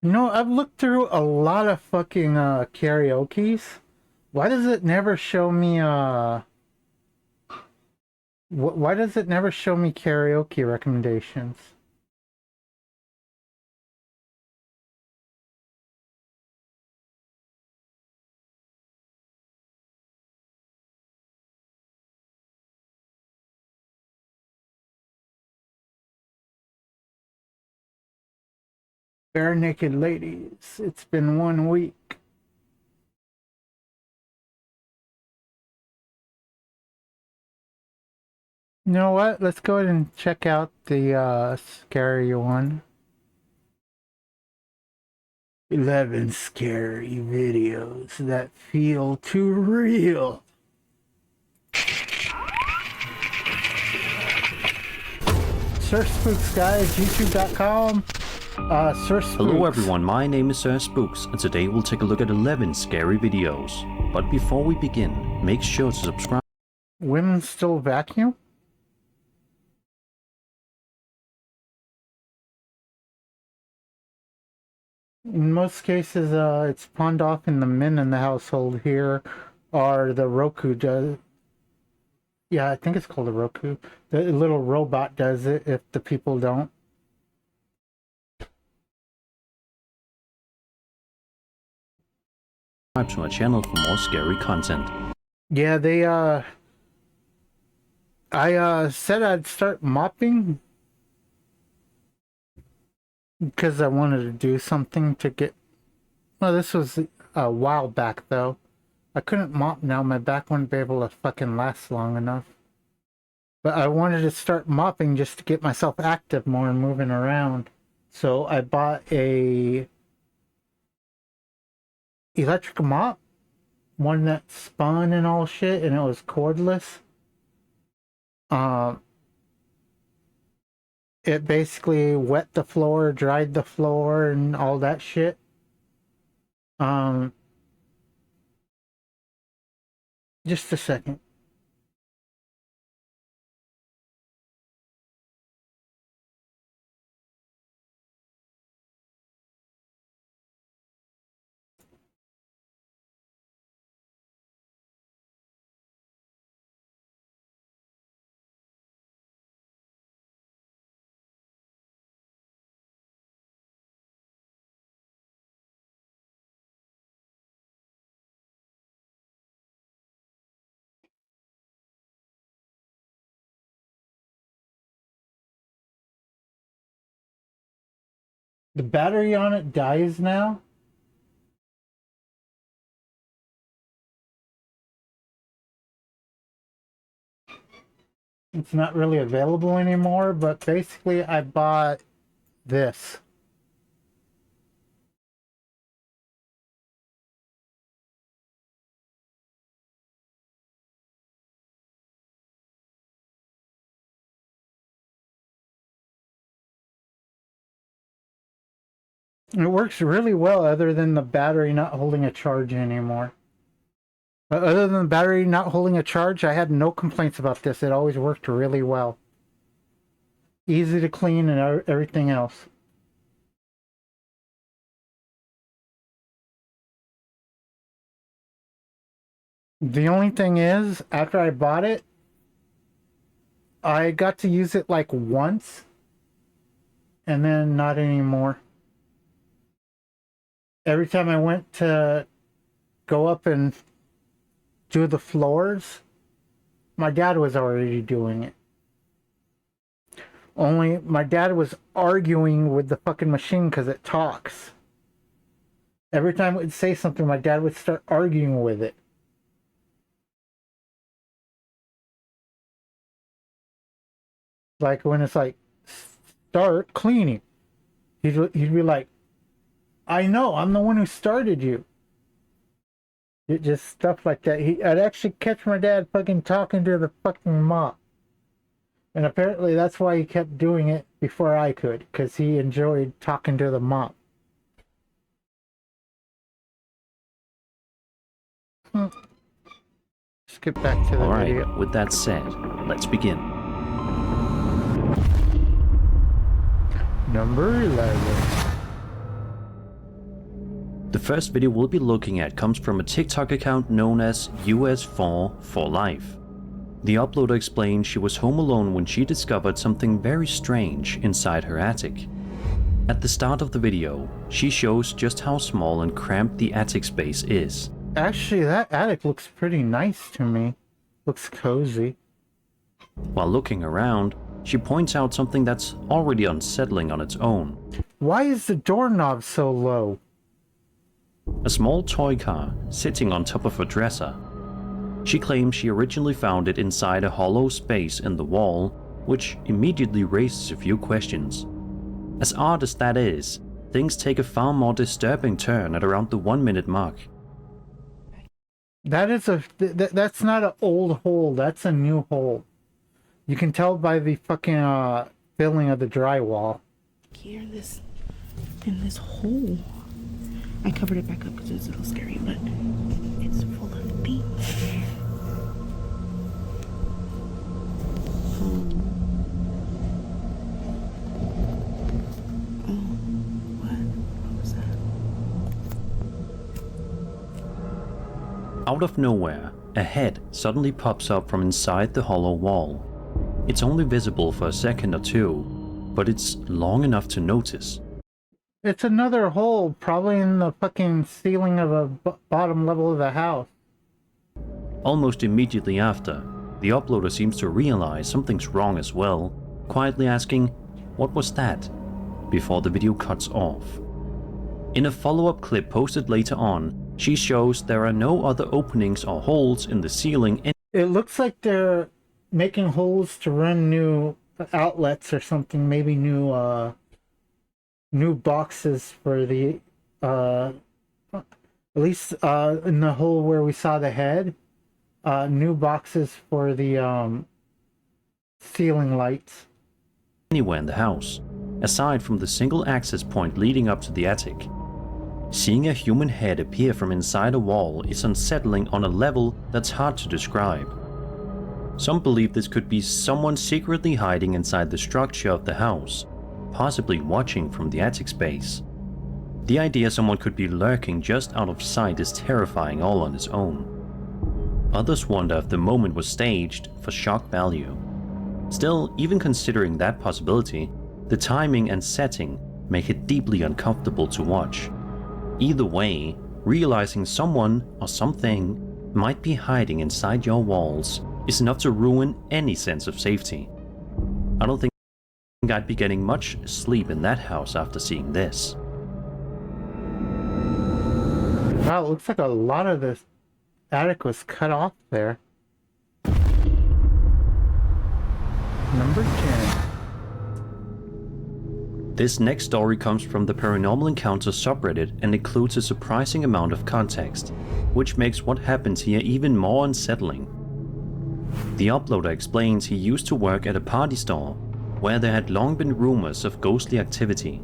You know, I've looked through a lot of fucking karaokes. Why does it never show me why does it never show me karaoke recommendations? Bare Naked Ladies. It's been 1 week. You know what? Let's go ahead and check out the scary one. 11 scary videos that feel too real. Search Spooks, guys. YouTube.com. Search Spooks. Hello everyone, my name is Sir Spooks, and today we'll take a look at 11 scary videos. But before we begin, make sure to subscribe. Women still vacuum? In most cases, it's pawned off in the men in the household here, or the Roku does. Yeah, I think it's called a Roku. The little robot does it if the people don't. To our channel for more scary content. Yeah, they I said I'd start mopping because I wanted to do something to get. Well, this was a while back though. I couldn't mop now. My back wouldn't be able to fucking last long enough. But I wanted to start mopping just to get myself active more and moving around. So I bought a electric mop, one that spun and all shit, and it was cordless. It basically wet the floor, dried the floor, and all that shit. Just a second. The battery on it dies now. It's not really available anymore, but basically I bought this. It works really well other than the battery not holding a charge anymore. But other than the battery not holding a charge, I had no complaints about this. It always worked really well. Easy to clean and everything else. The only thing is, after I bought it, I got to use it like once, and then not anymore. Every time I went to go up and do the floors, my dad was already doing it. Only my dad was arguing with the fucking machine because it talks. Every time it would say something, my dad would start arguing with it. Like when it's like, start cleaning. He'd be like, I know, I'm the one who started you. It just stuff like that. I'd actually catch my dad fucking talking to the fucking mop. And apparently that's why he kept doing it before I could, because he enjoyed talking to the mop. Skip back to the video. Alright, with that said, let's begin. Number 11. The first video we'll be looking at comes from a TikTok account known as US4 for Life. The uploader explained she was home alone when she discovered something very strange inside her attic. At the start of the video, she shows just how small and cramped the attic space is. Actually, that attic looks pretty nice to me. Looks cozy. While looking around, she points out something that's already unsettling on its own. Why is the doorknob so low? A small toy car sitting on top of a dresser. She claims she originally found it inside a hollow space in the wall, which immediately raises a few questions. As odd as that is, things take a far more disturbing turn at around the 1 minute mark. That is that's not an old hole, that's a new hole. You can tell by the fucking filling of the drywall. Here, in this hole. I covered it back up because it was a little scary, but it's full of beets. What was that? Out of nowhere, a head suddenly pops up from inside the hollow wall. It's only visible for a second or two, but it's long enough to notice. It's another hole, probably in the fucking ceiling of a bottom level of the house. Almost immediately after, The uploader seems to realize something's wrong as well, quietly asking, "What was that?" before the video cuts off. In a follow-up clip posted later on, she shows there are no other openings or holes in the ceiling. It looks like they're making holes to run new outlets or something, maybe new boxes for the at least in the hole where we saw the head, new boxes for the ceiling lights. Anywhere in the house, aside from the single access point leading up to the attic. Seeing a human head appear from inside a wall is unsettling on a level that's hard to describe. Some believe this could be someone secretly hiding inside the structure of the house, possibly watching from the attic space. The idea someone could be lurking just out of sight is terrifying all on its own. Others wonder if the moment was staged for shock value. Still, even considering that possibility, the timing and setting make it deeply uncomfortable to watch. Either way, realizing someone or something might be hiding inside your walls is enough to ruin any sense of safety. I don't think I'd be getting much sleep in that house after seeing this. Wow, it looks like a lot of this attic was cut off there. Number 10. This next story comes from the Paranormal Encounters subreddit and includes a surprising amount of context, which makes what happens here even more unsettling. The uploader explains he used to work at a party store, where there had long been rumors of ghostly activity.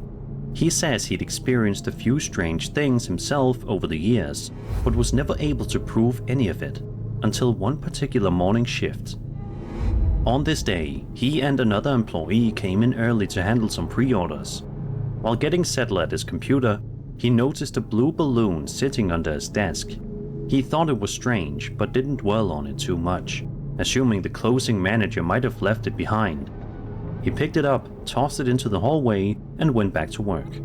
He says he'd experienced a few strange things himself over the years, but was never able to prove any of it, until one particular morning shift. On this day, he and another employee came in early to handle some pre-orders. While getting settled at his computer, he noticed a blue balloon sitting under his desk. He thought it was strange, but didn't dwell on it too much, assuming the closing manager might have left it behind. He picked it up, tossed it into the hallway, and went back to work.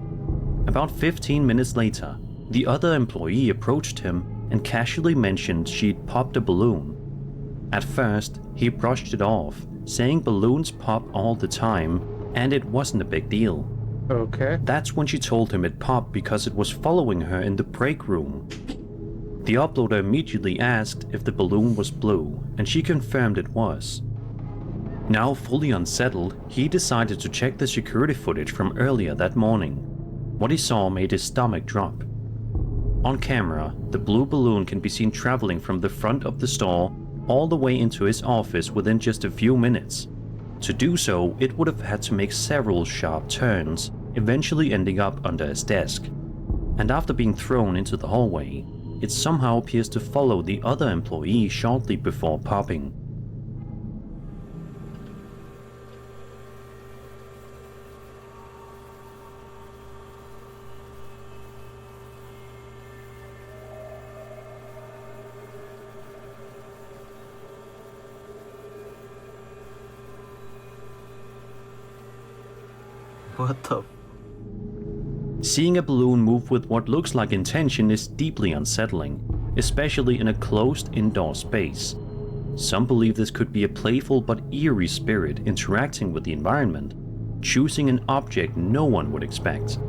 About 15 minutes later, the other employee approached him and casually mentioned she'd popped a balloon. At first, he brushed it off, saying balloons pop all the time, and it wasn't a big deal. Okay. That's when she told him it popped because it was following her in the break room. The uploader immediately asked if the balloon was blue, and she confirmed it was. Now fully unsettled, he decided to check the security footage from earlier that morning. What he saw made his stomach drop. On camera, the blue balloon can be seen traveling from the front of the store all the way into his office within just a few minutes. To do so, it would have had to make several sharp turns, eventually ending up under his desk. And after being thrown into the hallway, it somehow appears to follow the other employee shortly before popping. What the? Seeing a balloon move with what looks like intention is deeply unsettling, especially in a closed indoor space. Some believe this could be a playful but eerie spirit interacting with the environment, choosing an object no one would expect.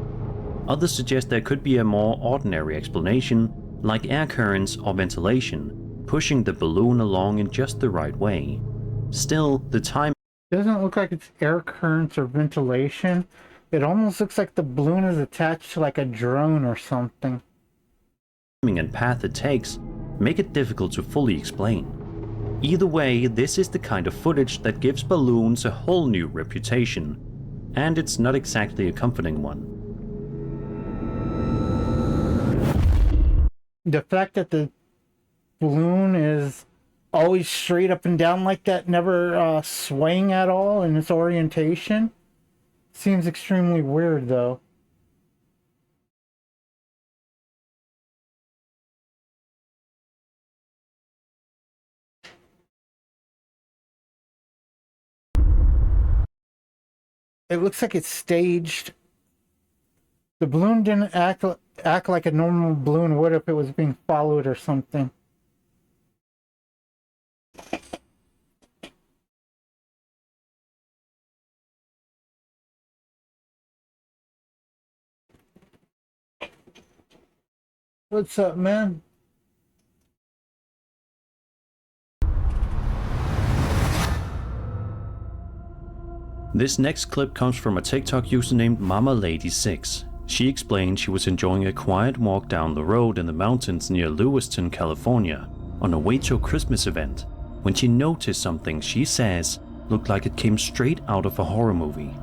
Others suggest there could be a more ordinary explanation, like air currents or ventilation, pushing the balloon along in just the right way. Still, the time Doesn't look like it's air currents or ventilation. It almost looks like the balloon is attached to like a drone or something. and path it takes make it difficult to fully explain. Either way, this is the kind of footage that gives balloons a whole new reputation, and it's not exactly a comforting one. The fact that the balloon is always straight up and down like that, never swaying at all in its orientation, seems extremely weird though. It looks like it's staged. The balloon didn't act like a normal balloon would if it was being followed or something. What's up, man? This next clip comes from a TikTok user named MamaLady6. She explained she was enjoying a quiet walk down the road in the mountains near Lewiston, California, on her way to a Christmas event, when she noticed something she says looked like it came straight out of a horror movie.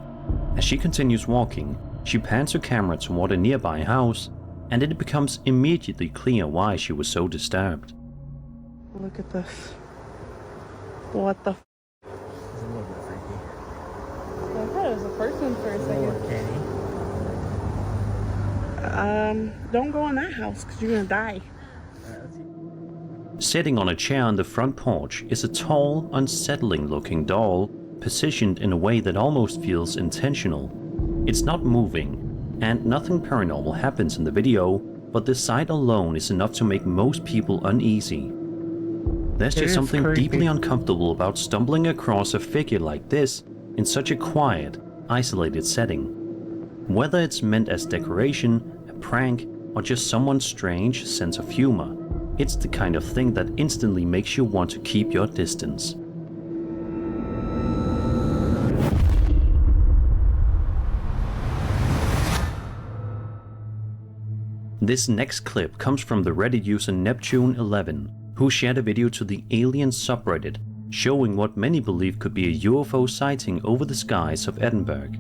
As she continues walking, she pans her camera toward a nearby house, and it becomes immediately clear why she was so disturbed. Look at this. What the f? It's a little bit freaky. I thought it was a person for a second. Don't go in that house because you're gonna die. Sitting on a chair on the front porch is a tall, unsettling looking doll, positioned in a way that almost feels intentional. It's not moving, and nothing paranormal happens in the video, but the sight alone is enough to make most people uneasy. There's just something deeply uncomfortable about stumbling across a figure like this in such a quiet, isolated setting. Whether it's meant as decoration, a prank, or just someone's strange sense of humor, it's the kind of thing that instantly makes you want to keep your distance. This next clip comes from the Reddit user Neptune11, who shared a video to the Alien subreddit showing what many believe could be a UFO sighting over the skies of Edinburgh.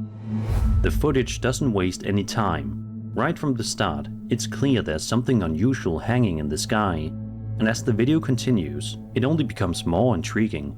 The footage doesn't waste any time. Right from the start, it's clear there's something unusual hanging in the sky, and as the video continues, it only becomes more intriguing.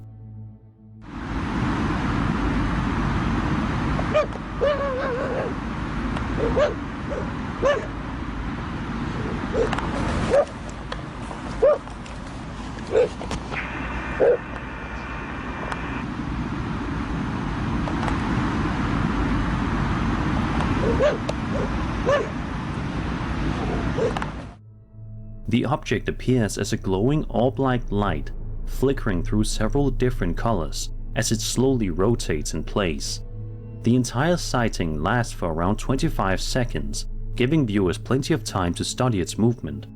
The object appears as a glowing orb-like light, flickering through several different colors as it slowly rotates in place. The entire sighting lasts for around 25 seconds, giving viewers plenty of time to study its movement.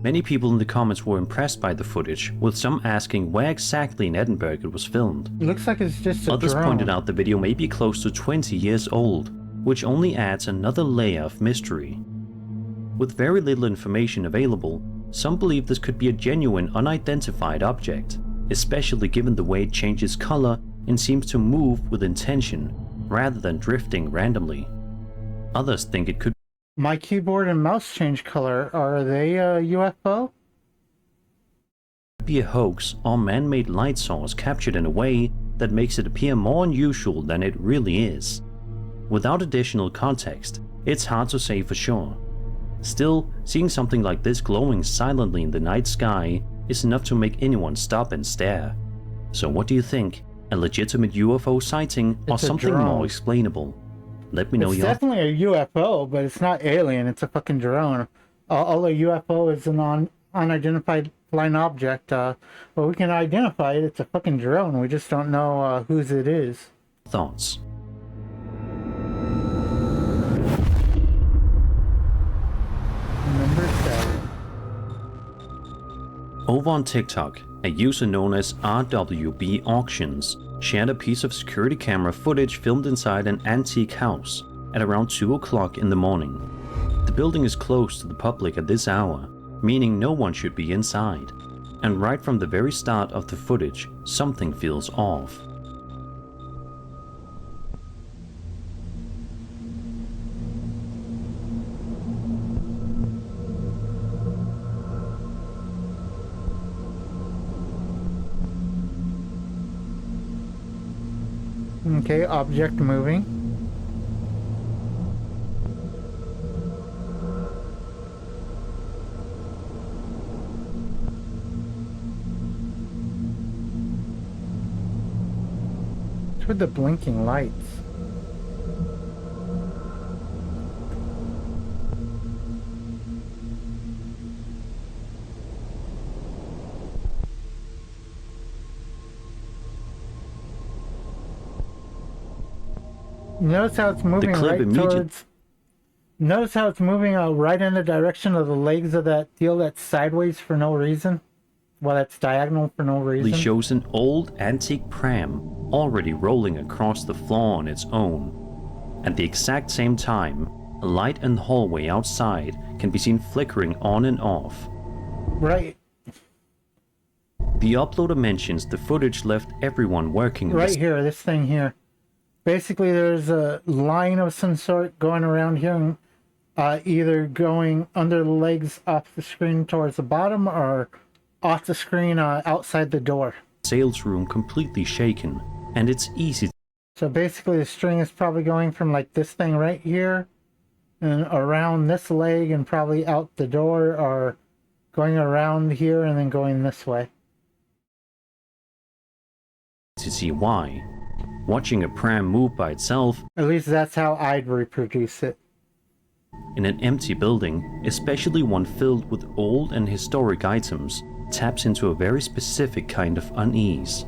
Many people in the comments were impressed by the footage, with some asking where exactly in Edinburgh it was filmed. It looks like it's just a Others drone. pointed out the video may be close to 20 years old, which only adds another layer of mystery. With very little information available, some believe this could be a genuine unidentified object, especially given the way it changes color and seems to move with intention, rather than drifting randomly. Others think it could My keyboard and mouse change color. Are they a UFO? be a hoax or man-made light source captured in a way that makes it appear more unusual than it really is. Without additional context, it's hard to say for sure. Still, seeing something like this glowing silently in the night sky is enough to make anyone stop and stare. So what do you think? A legitimate UFO sighting or It's a something drone. more explainable? Let me know It's your definitely a UFO, but it's not alien. It's a fucking drone. All a UFO is an unidentified flying object. Well, we can identify it. It's a fucking drone. We just don't know whose it is. thoughts. Number 7. Over on TikTok, a user known as RWB Auctions shared a piece of security camera footage filmed inside an antique house at around 2 o'clock in the morning. The building is closed to the public at this hour, meaning no one should be inside. And right from the very start of the footage, something feels off. Okay, object moving. What's with the blinking lights? Notice how it's moving clip right immediate- towards Notice how it's moving right in the direction of the legs of that deal that's sideways for no reason? Well, that's diagonal for no reason. Shows an old antique pram already rolling across the floor on its own. At the exact same time, a light in the hallway outside can be seen flickering on and off. Right. The uploader mentions the footage left everyone working right here, this thing here. Basically, there's a line of some sort going around here, and either going under the legs off the screen towards the bottom or off the screen outside the door. Sales room completely shaken, and it's easy. So basically the string is probably going from like this thing right here and around this leg and probably out the door, or going around here and then going this way. To see why. Watching a pram move by itself, at least that's how I'd reproduce it. In an empty building, especially one filled with old and historic items, taps into a very specific kind of unease.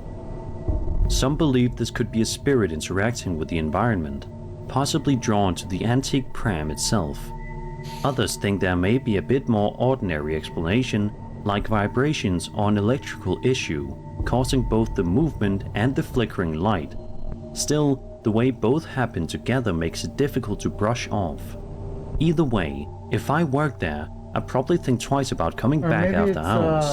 Some believe this could be a spirit interacting with the environment, possibly drawn to the antique pram itself. Others think there may be a bit more ordinary explanation, like vibrations or an electrical issue, causing both the movement and the flickering light. Still, the way both happen together makes it difficult to brush off. Either way, if I worked there, I'd probably think twice about coming back after hours.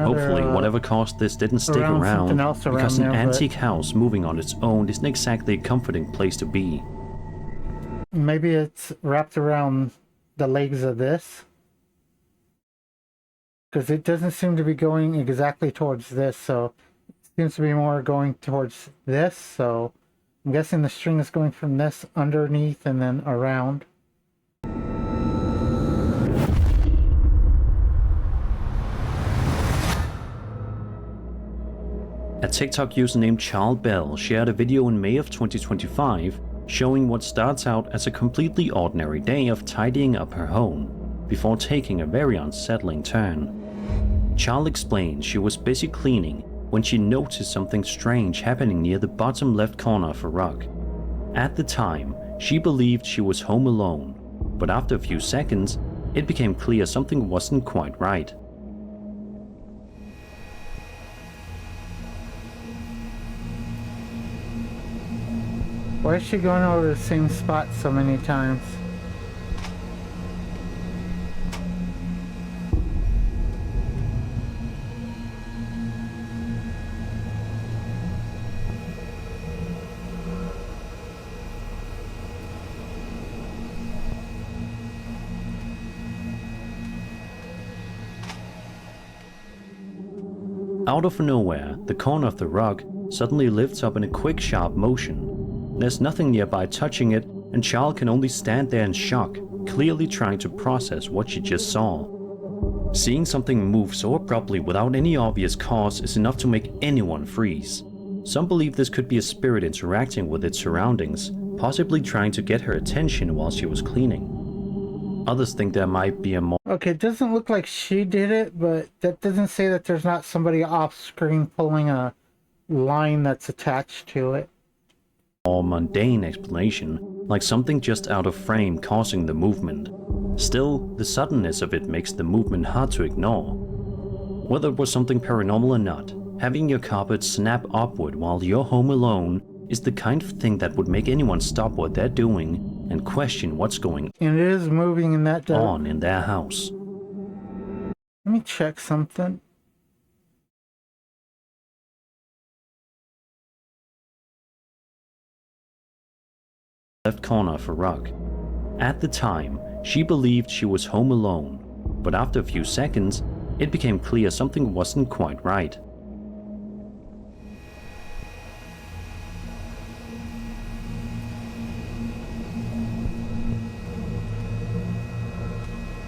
Hopefully whatever caused this didn't stick around, because an antique house moving on its own isn't exactly a comforting place to be. Maybe it's wrapped around the legs of this, because it doesn't seem to be going exactly towards this, so it seems to be more going towards this, so I'm guessing the string is going from this underneath and then around. A TikTok user named Charles Bell shared a video in May of 2025 showing what starts out as a completely ordinary day of tidying up her home, before taking a very unsettling turn. Charles explained she was busy cleaning when she noticed something strange happening near the bottom left corner of her rug. At the time, she believed she was home alone, but after a few seconds, it became clear something wasn't quite right. Why is she going over the same spot so many times? Out of nowhere, the corner of the rug suddenly lifts up in a quick, sharp motion. There's nothing nearby touching it, and Charles can only stand there in shock, clearly trying to process what she just saw. Seeing something move so abruptly without any obvious cause is enough to make anyone freeze. Some believe this could be a spirit interacting with its surroundings, possibly trying to get her attention while she was cleaning. Others think there might be a more... Okay, it doesn't look like she did it, but that doesn't say that there's not somebody off screen pulling a line that's attached to it. More mundane explanation, like something just out of frame causing the movement. Still, the suddenness of it makes the movement hard to ignore. Whether it was something paranormal or not, having your carpet snap upward while you're home alone is the kind of thing that would make anyone stop what they're doing and question what's going and it is moving in that on in their house. Let me check something. Left corner of a rug. At the time, she believed she was home alone, but after a few seconds, it became clear something wasn't quite right.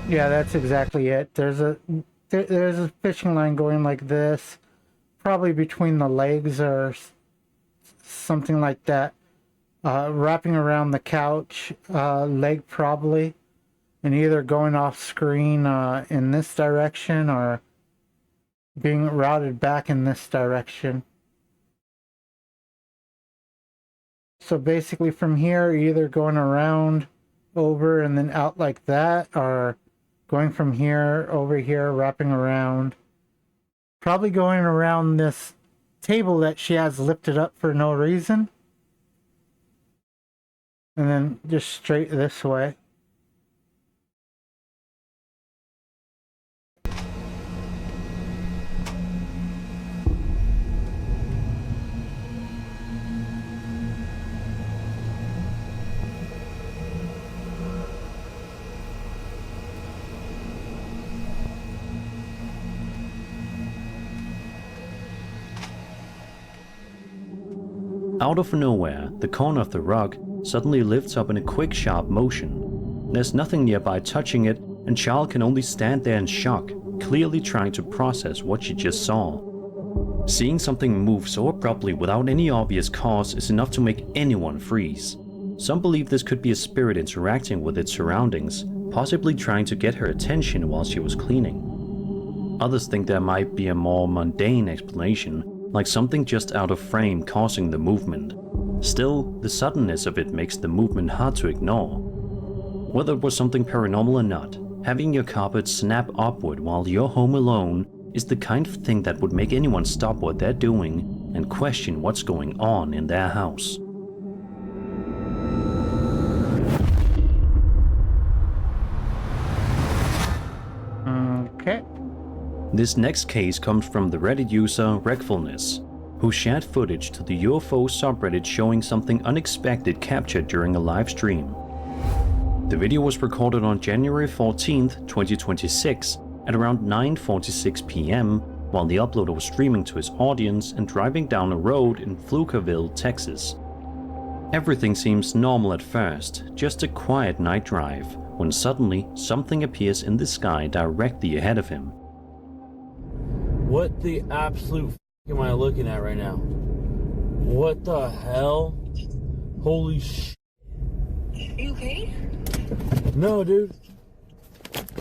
Yeah, that's exactly it. There's a fishing line going like this, probably between the legs or something like that. Wrapping around the couch, leg probably, and either going off screen in this direction or being routed back in this direction. So basically from here, either going around over and then out like that, or going from here over here, wrapping around. Probably going around this table that she has lifted up for no reason. And then just straight this way. Out of nowhere, the corner of the rock suddenly lifts up in a quick, sharp motion. There's nothing nearby touching it, and Charles can only stand there in shock, clearly trying to process what she just saw. Seeing something move so abruptly without any obvious cause is enough to make anyone freeze. Some believe this could be a spirit interacting with its surroundings, possibly trying to get her attention while she was cleaning. Others think there might be a more mundane explanation, like something just out of frame causing the movement. Still, the suddenness of it makes the movement hard to ignore. Whether it was something paranormal or not, having your carpet snap upward while you're home alone is the kind of thing that would make anyone stop what they're doing and question what's going on in their house. Okay. This next case comes from the Reddit user Wreckfulness, who shared footage to the UFO subreddit showing something unexpected captured during a live stream. The video was recorded on January 14th, 2026 at around 9:46 p.m. while the uploader was streaming to his audience and driving down a road in Pflugerville, Texas. Everything seems normal at first, just a quiet night drive, when suddenly something appears in the sky directly ahead of him. What the absolute f*** am I looking at right now? What the hell? Holy sh**. You okay? No, dude.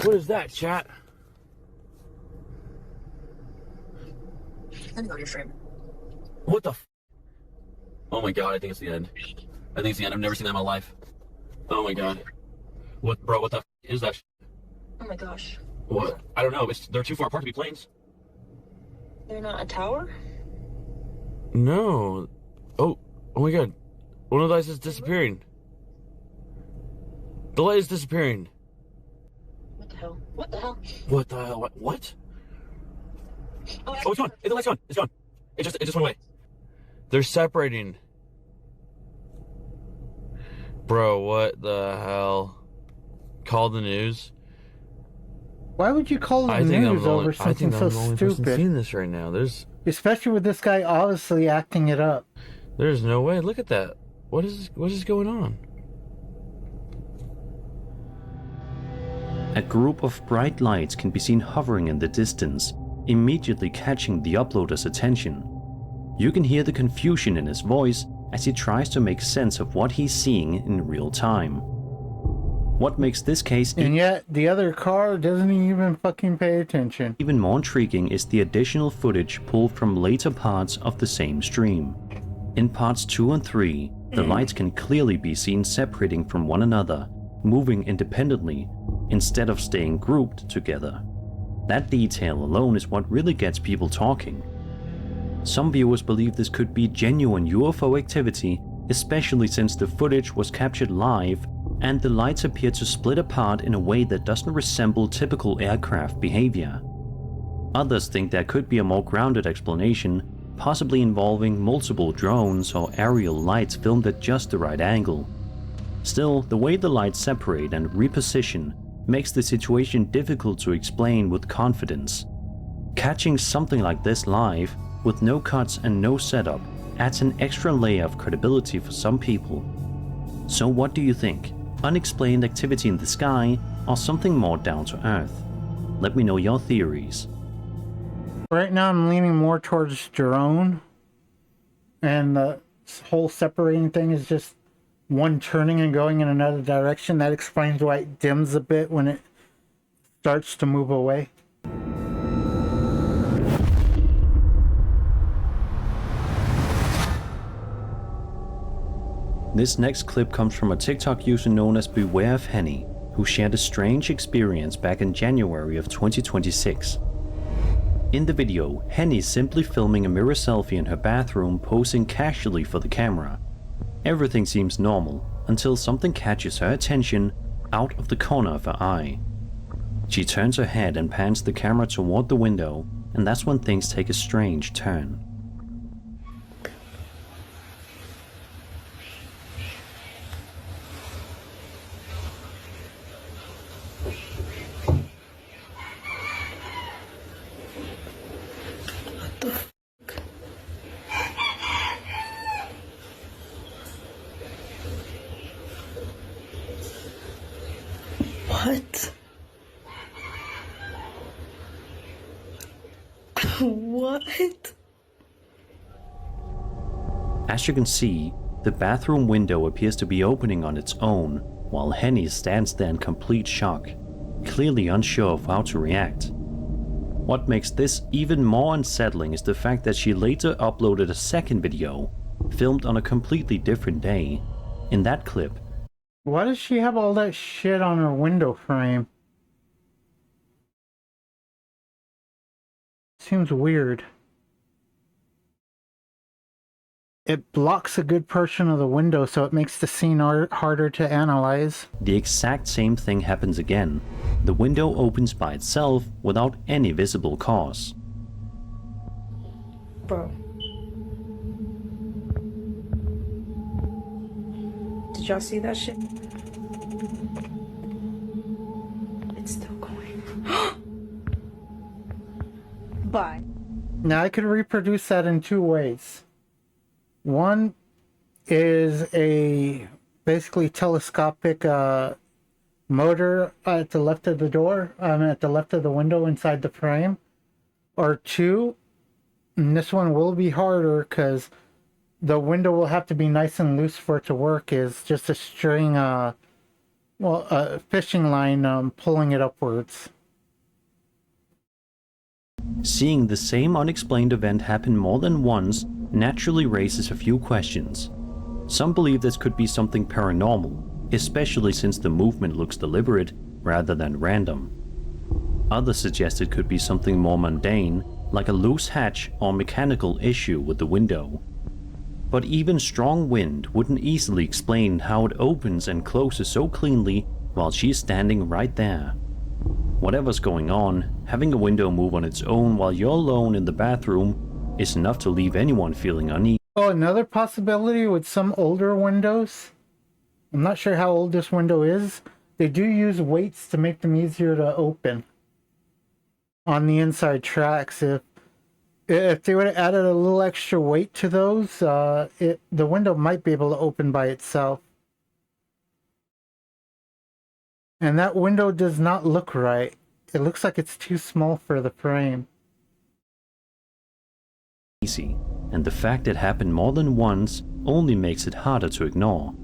What is that, chat? Let me go to your frame. What the f***? Oh my god, I think it's the end. I think it's the end. I've never seen that in my life. Oh my god. What, bro, what the f*** is that? Oh my gosh. What? I don't know. They're too far apart to be planes. They're not a tower? No. Oh my god. One of the lights is disappearing. The light is disappearing. What the hell? What the hell? What the hell? What? Oh, it's gone. The light's gone. It's gone. It just went away. They're separating. Bro, what the hell? Call the news. Why would you call the news over something so stupid? Seeing this right now. Especially with this guy obviously acting it up. There's no way. Look at that. What is going on? A group of bright lights can be seen hovering in the distance, immediately catching the uploader's attention. You can hear the confusion in his voice as he tries to make sense of what he's seeing in real time. What makes this case and yet the other car doesn't even fucking pay attention. Even more intriguing is the additional footage pulled from later parts of the same stream. In parts 2 and 3, the lights can clearly be seen separating from one another, moving independently, instead of staying grouped together. That detail alone is what really gets people talking. Some viewers believe this could be genuine UFO activity, especially since the footage was captured live and the lights appear to split apart in a way that doesn't resemble typical aircraft behavior. Others think there could be a more grounded explanation, possibly involving multiple drones or aerial lights filmed at just the right angle. Still, the way the lights separate and reposition makes the situation difficult to explain with confidence. Catching something like this live, with no cuts and no setup, adds an extra layer of credibility for some people. So what do you think? Unexplained activity in the sky, or something more down to earth? Let me know your theories. Right now I'm leaning more towards drone, and the whole separating thing is just one turning and going in another direction. That explains why it dims a bit when it starts to move away. This next clip comes from a TikTok user known as Beware of Henny, who shared a strange experience back in January of 2026. In the video, Henny is simply filming a mirror selfie in her bathroom, posing casually for the camera. Everything seems normal until something catches her attention out of the corner of her eye. She turns her head and pans the camera toward the window, and that's when things take a strange turn. What? What? As you can see, the bathroom window appears to be opening on its own, while Henny stands there in complete shock, clearly unsure of how to react. What makes this even more unsettling is the fact that she later uploaded a second video, filmed on a completely different day. In that clip, why does she have all that shit on her window frame? Seems weird. It blocks a good portion of the window, so it makes the scene harder to analyze. the exact same thing happens again. The window opens by itself without any visible cause. Bro. Did y'all see that shit? It's still going. Bye. Now I could reproduce that in two ways. One is a basically telescopic motor at the left of the door, at the left of the window inside the frame. Or two, and this one will be harder because the window will have to be nice and loose for it to work, is just a string, a fishing line pulling it upwards. Seeing the same unexplained event happen more than once naturally raises a few questions. Some believe this could be something paranormal, especially since the movement looks deliberate rather than random. Others suggest it could be something more mundane, like a loose hatch or mechanical issue with the window. But even strong wind wouldn't easily explain how it opens and closes so cleanly while she's standing right there. Whatever's going on, having a window move on its own while you're alone in the bathroom is enough to leave anyone feeling uneasy. Oh, another possibility with some older windows, I'm not sure how old this window is, they do use weights to make them easier to open on the inside tracks. If they would have added a little extra weight to those, the window might be able to open by itself. And that window does not look right. It looks like it's too small for the frame. And the fact it happened more than once only makes it harder to ignore.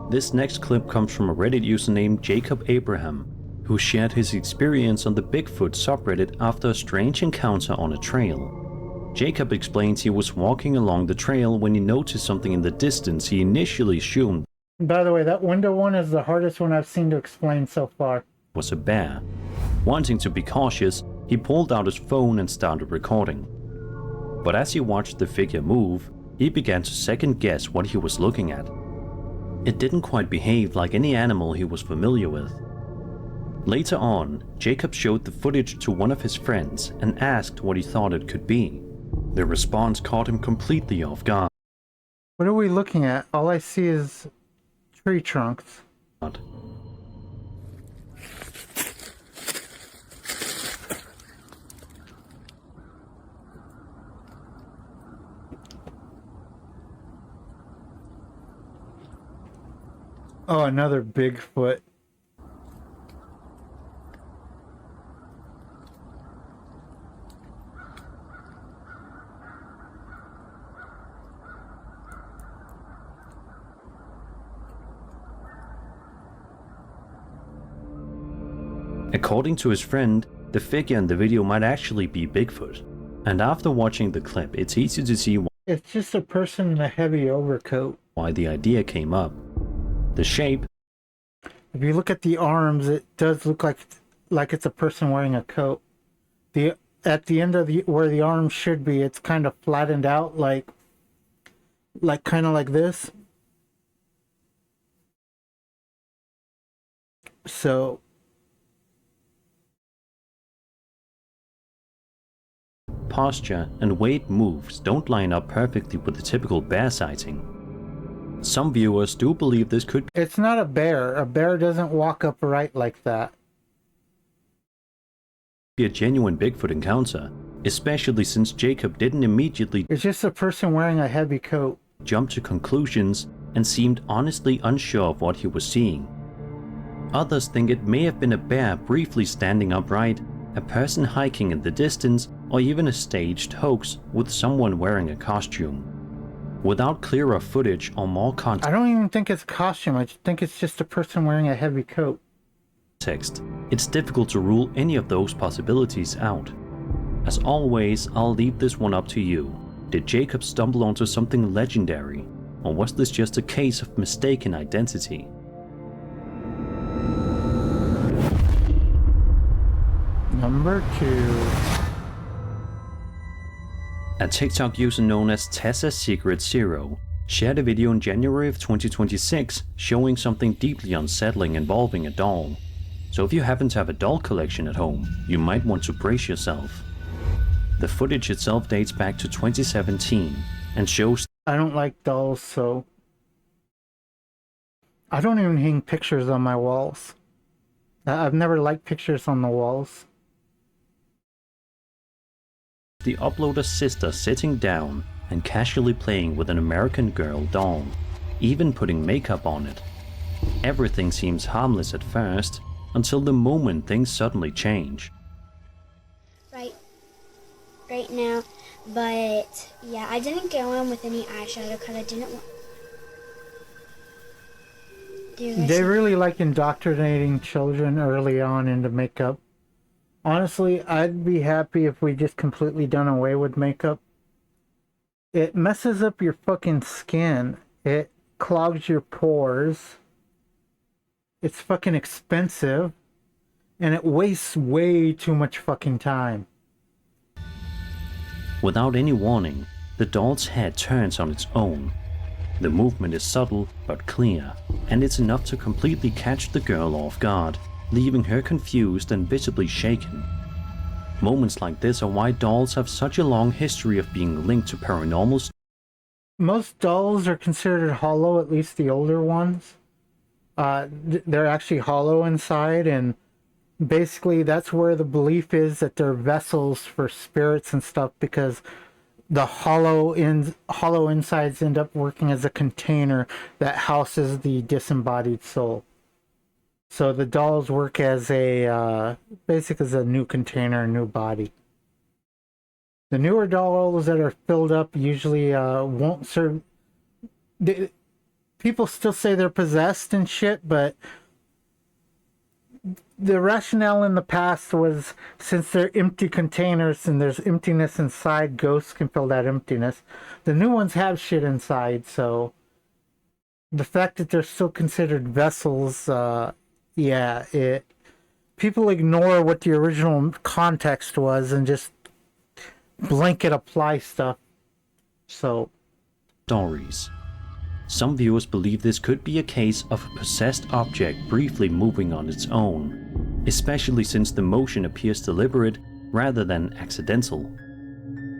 This next clip comes from a Reddit user named Jacob Abraham, who shared his experience on the Bigfoot subreddit after a strange encounter on a trail. Jacob explains he was walking along the trail when he noticed something in the distance he initially assumed. By the way, that window one is the hardest one I've seen to explain so far. Was a bear. Wanting to be cautious, he pulled out his phone and started recording. But as he watched the figure move, he began to second guess what he was looking at. It didn't quite behave like any animal he was familiar with. Later on, Jacob showed the footage to one of his friends and asked what he thought it could be. The response caught him completely off guard. What are we looking at? All I see is tree trunks. Oh, another Bigfoot. According to his friend, the figure in the video might actually be Bigfoot. And after watching the clip, it's easy to see It's just a person in a heavy overcoat. why the idea came up. The shape, If you look at the arms, it does look like it's a person wearing a coat. At the end of where the arms should be, it's kind of flattened out, like kind of like this. So posture, and weight moves don't line up perfectly with the typical bear sighting. Some viewers do believe this could it's not a bear. A bear doesn't walk upright like that. be a genuine Bigfoot encounter, especially since Jacob didn't immediately It's just a person wearing a heavy coat. jump to conclusions and seemed honestly unsure of what he was seeing. Others think it may have been a bear briefly standing upright, a person hiking in the distance, or even a staged hoax with someone wearing a costume. Without clearer footage or more I don't even think it's a costume. I think it's just a person wearing a heavy coat. context, it's difficult to rule any of those possibilities out. As always, I'll leave this one up to you. Did Jacob stumble onto something legendary, or was this just a case of mistaken identity? Number 2. A TikTok user known as Tessa Secret Zero shared a video in January of 2026 showing something deeply unsettling involving a doll. So if you happen to have a doll collection at home, you might want to brace yourself. The footage itself dates back to 2017 and shows I don't like dolls, so I don't even hang pictures on my walls. I've never liked pictures on the walls. the uploader's sister sitting down and casually playing with an American Girl doll, even putting makeup on it. Everything seems harmless at first, until the moment things suddenly change. Right now, but yeah, I didn't go in with any eyeshadow because I didn't want. They really like indoctrinating children early on into makeup. Honestly, I'd be happy if we just completely done away with makeup. It messes up your fucking skin. It clogs your pores. It's fucking expensive. And it wastes way too much fucking time. Without any warning, the doll's head turns on its own. The movement is subtle but clear, and it's enough to completely catch the girl off guard, leaving her confused and visibly shaken. Moments like this are why dolls have such a long history of being linked to paranormal. Most dolls are considered hollow, at least the older ones. They're actually hollow inside, and basically that's where the belief is that they're vessels for spirits and stuff, because the hollow insides end up working as a container that houses the disembodied soul. So the dolls work as a basically as a new container, a new body. The newer dolls that are filled up usually won't serve. People still say they're possessed and shit, but the rationale in the past was, since they're empty containers and there's emptiness inside, ghosts can fill that emptiness. The new ones have shit inside, so the fact that they're still considered vessels, people ignore what the original context was and just blanket apply stuff. So Stories. Some viewers believe this could be a case of a possessed object briefly moving on its own, especially since the motion appears deliberate rather than accidental.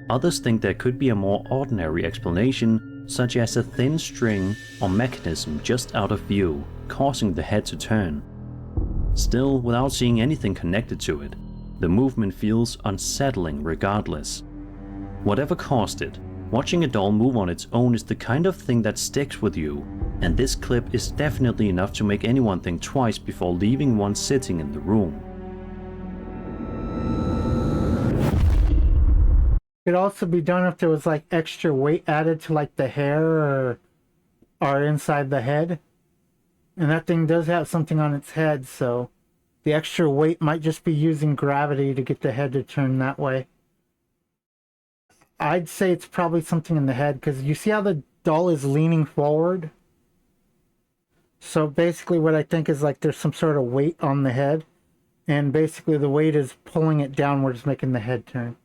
Others think there could be a more ordinary explanation, such as a thin string or mechanism just out of view, causing the head to turn. Still, without seeing anything connected to it, the movement feels unsettling regardless. Whatever caused it, watching a doll move on its own is the kind of thing that sticks with you, and this clip is definitely enough to make anyone think twice before leaving one sitting in the room. it could also be done if there was like extra weight added to like the hair or inside the head. And that thing does have something on its head, so the extra weight might just be using gravity to get the head to turn that way. I'd say it's probably something in the head, because you see how the doll is leaning forward? So basically what I think is like there's some sort of weight on the head, and basically the weight is pulling it downwards, making the head turn.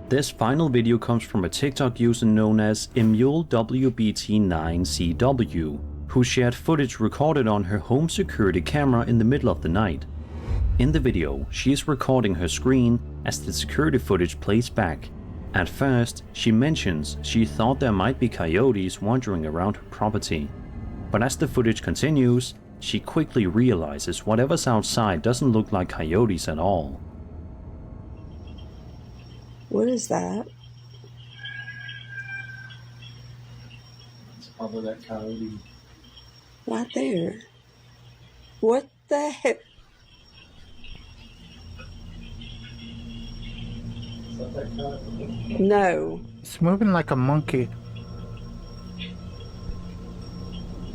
This final video comes from a TikTok user known as EmuleWBT9CW, who shared footage recorded on her home security camera in the middle of the night. In the video, she is recording her screen as the security footage plays back. At first, she mentions she thought there might be coyotes wandering around her property. But as the footage continues, she quickly realizes whatever's outside doesn't look like coyotes at all. What is that? It's probably that coyote. Right there. What the heck? Is that that coyote? No. It's moving like a monkey.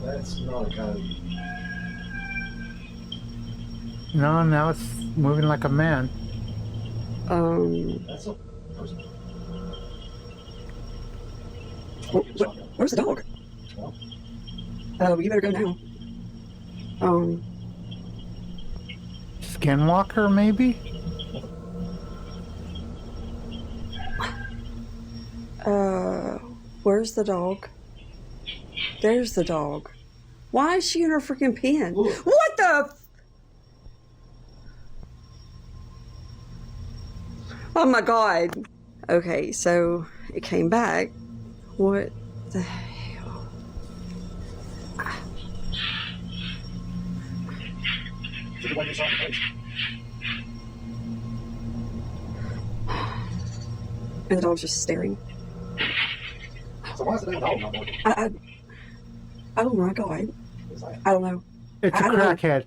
That's not a coyote. No, now it's moving like a man. That's a person. Where's the dog? Oh, you better go now. Skinwalker, maybe? Where's the dog? There's the dog. Why is she in her freaking pen? Ooh. What the? Oh my god. Okay, so it came back. What the hell? And the dog's just staring. So why is the dog not working? Oh my god. I don't know. It's a crackhead.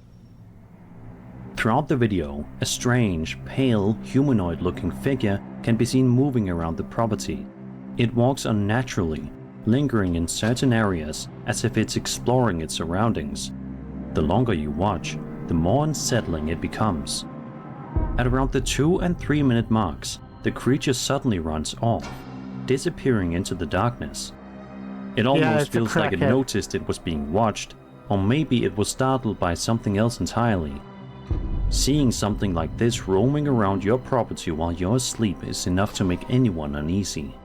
Throughout the video, a strange, pale, humanoid-looking figure can be seen moving around the property. It walks unnaturally, lingering in certain areas as if it's exploring its surroundings. The longer you watch, the more unsettling it becomes. At around the 2 and 3 minute marks, the creature suddenly runs off, disappearing into the darkness. It almost feels like it noticed it was being watched, or maybe it was startled by something else entirely. Seeing something like this roaming around your property while you're asleep is enough to make anyone uneasy.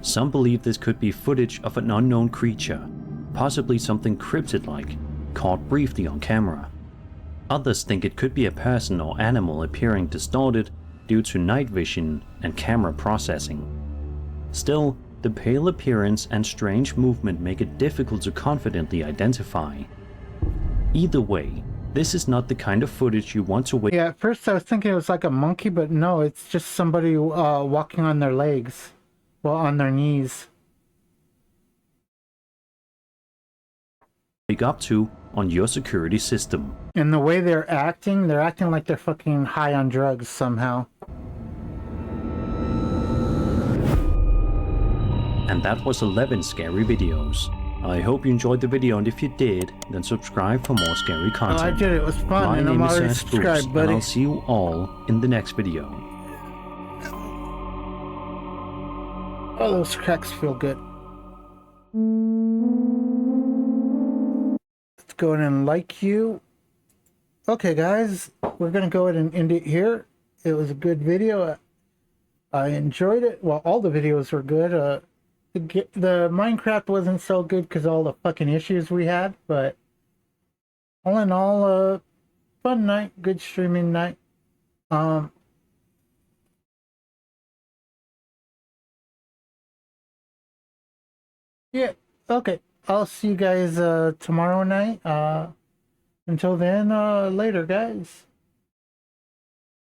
Some believe this could be footage of an unknown creature, possibly something cryptid-like, caught briefly on camera. Others think it could be a person or animal appearing distorted due to night vision and camera processing. Still, the pale appearance and strange movement make it difficult to confidently identify. Either way, this is not the kind of footage you want to wait. Yeah, at first I was thinking it was like a monkey, but no, it's just somebody walking on their legs. Well, on their knees. Wake up to on your security system. And the way they're acting like they're fucking high on drugs somehow. And that was 11 scary videos. I hope you enjoyed the video, and if you did, then subscribe for more scary content. Oh, I did, it was fun, My and I'm name is already Spooks, subscribed, buddy. and I'll see you all in the next video. Oh, those cracks feel good. Let's go ahead and like you. Okay, guys, we're gonna go ahead and end it here. It was a good video. I enjoyed it. Well, all the videos were good. The Minecraft wasn't so good because all the fucking issues we had, but all in all, fun night, good streaming night. Yeah, okay. I'll see you guys tomorrow night. Until then, later, guys.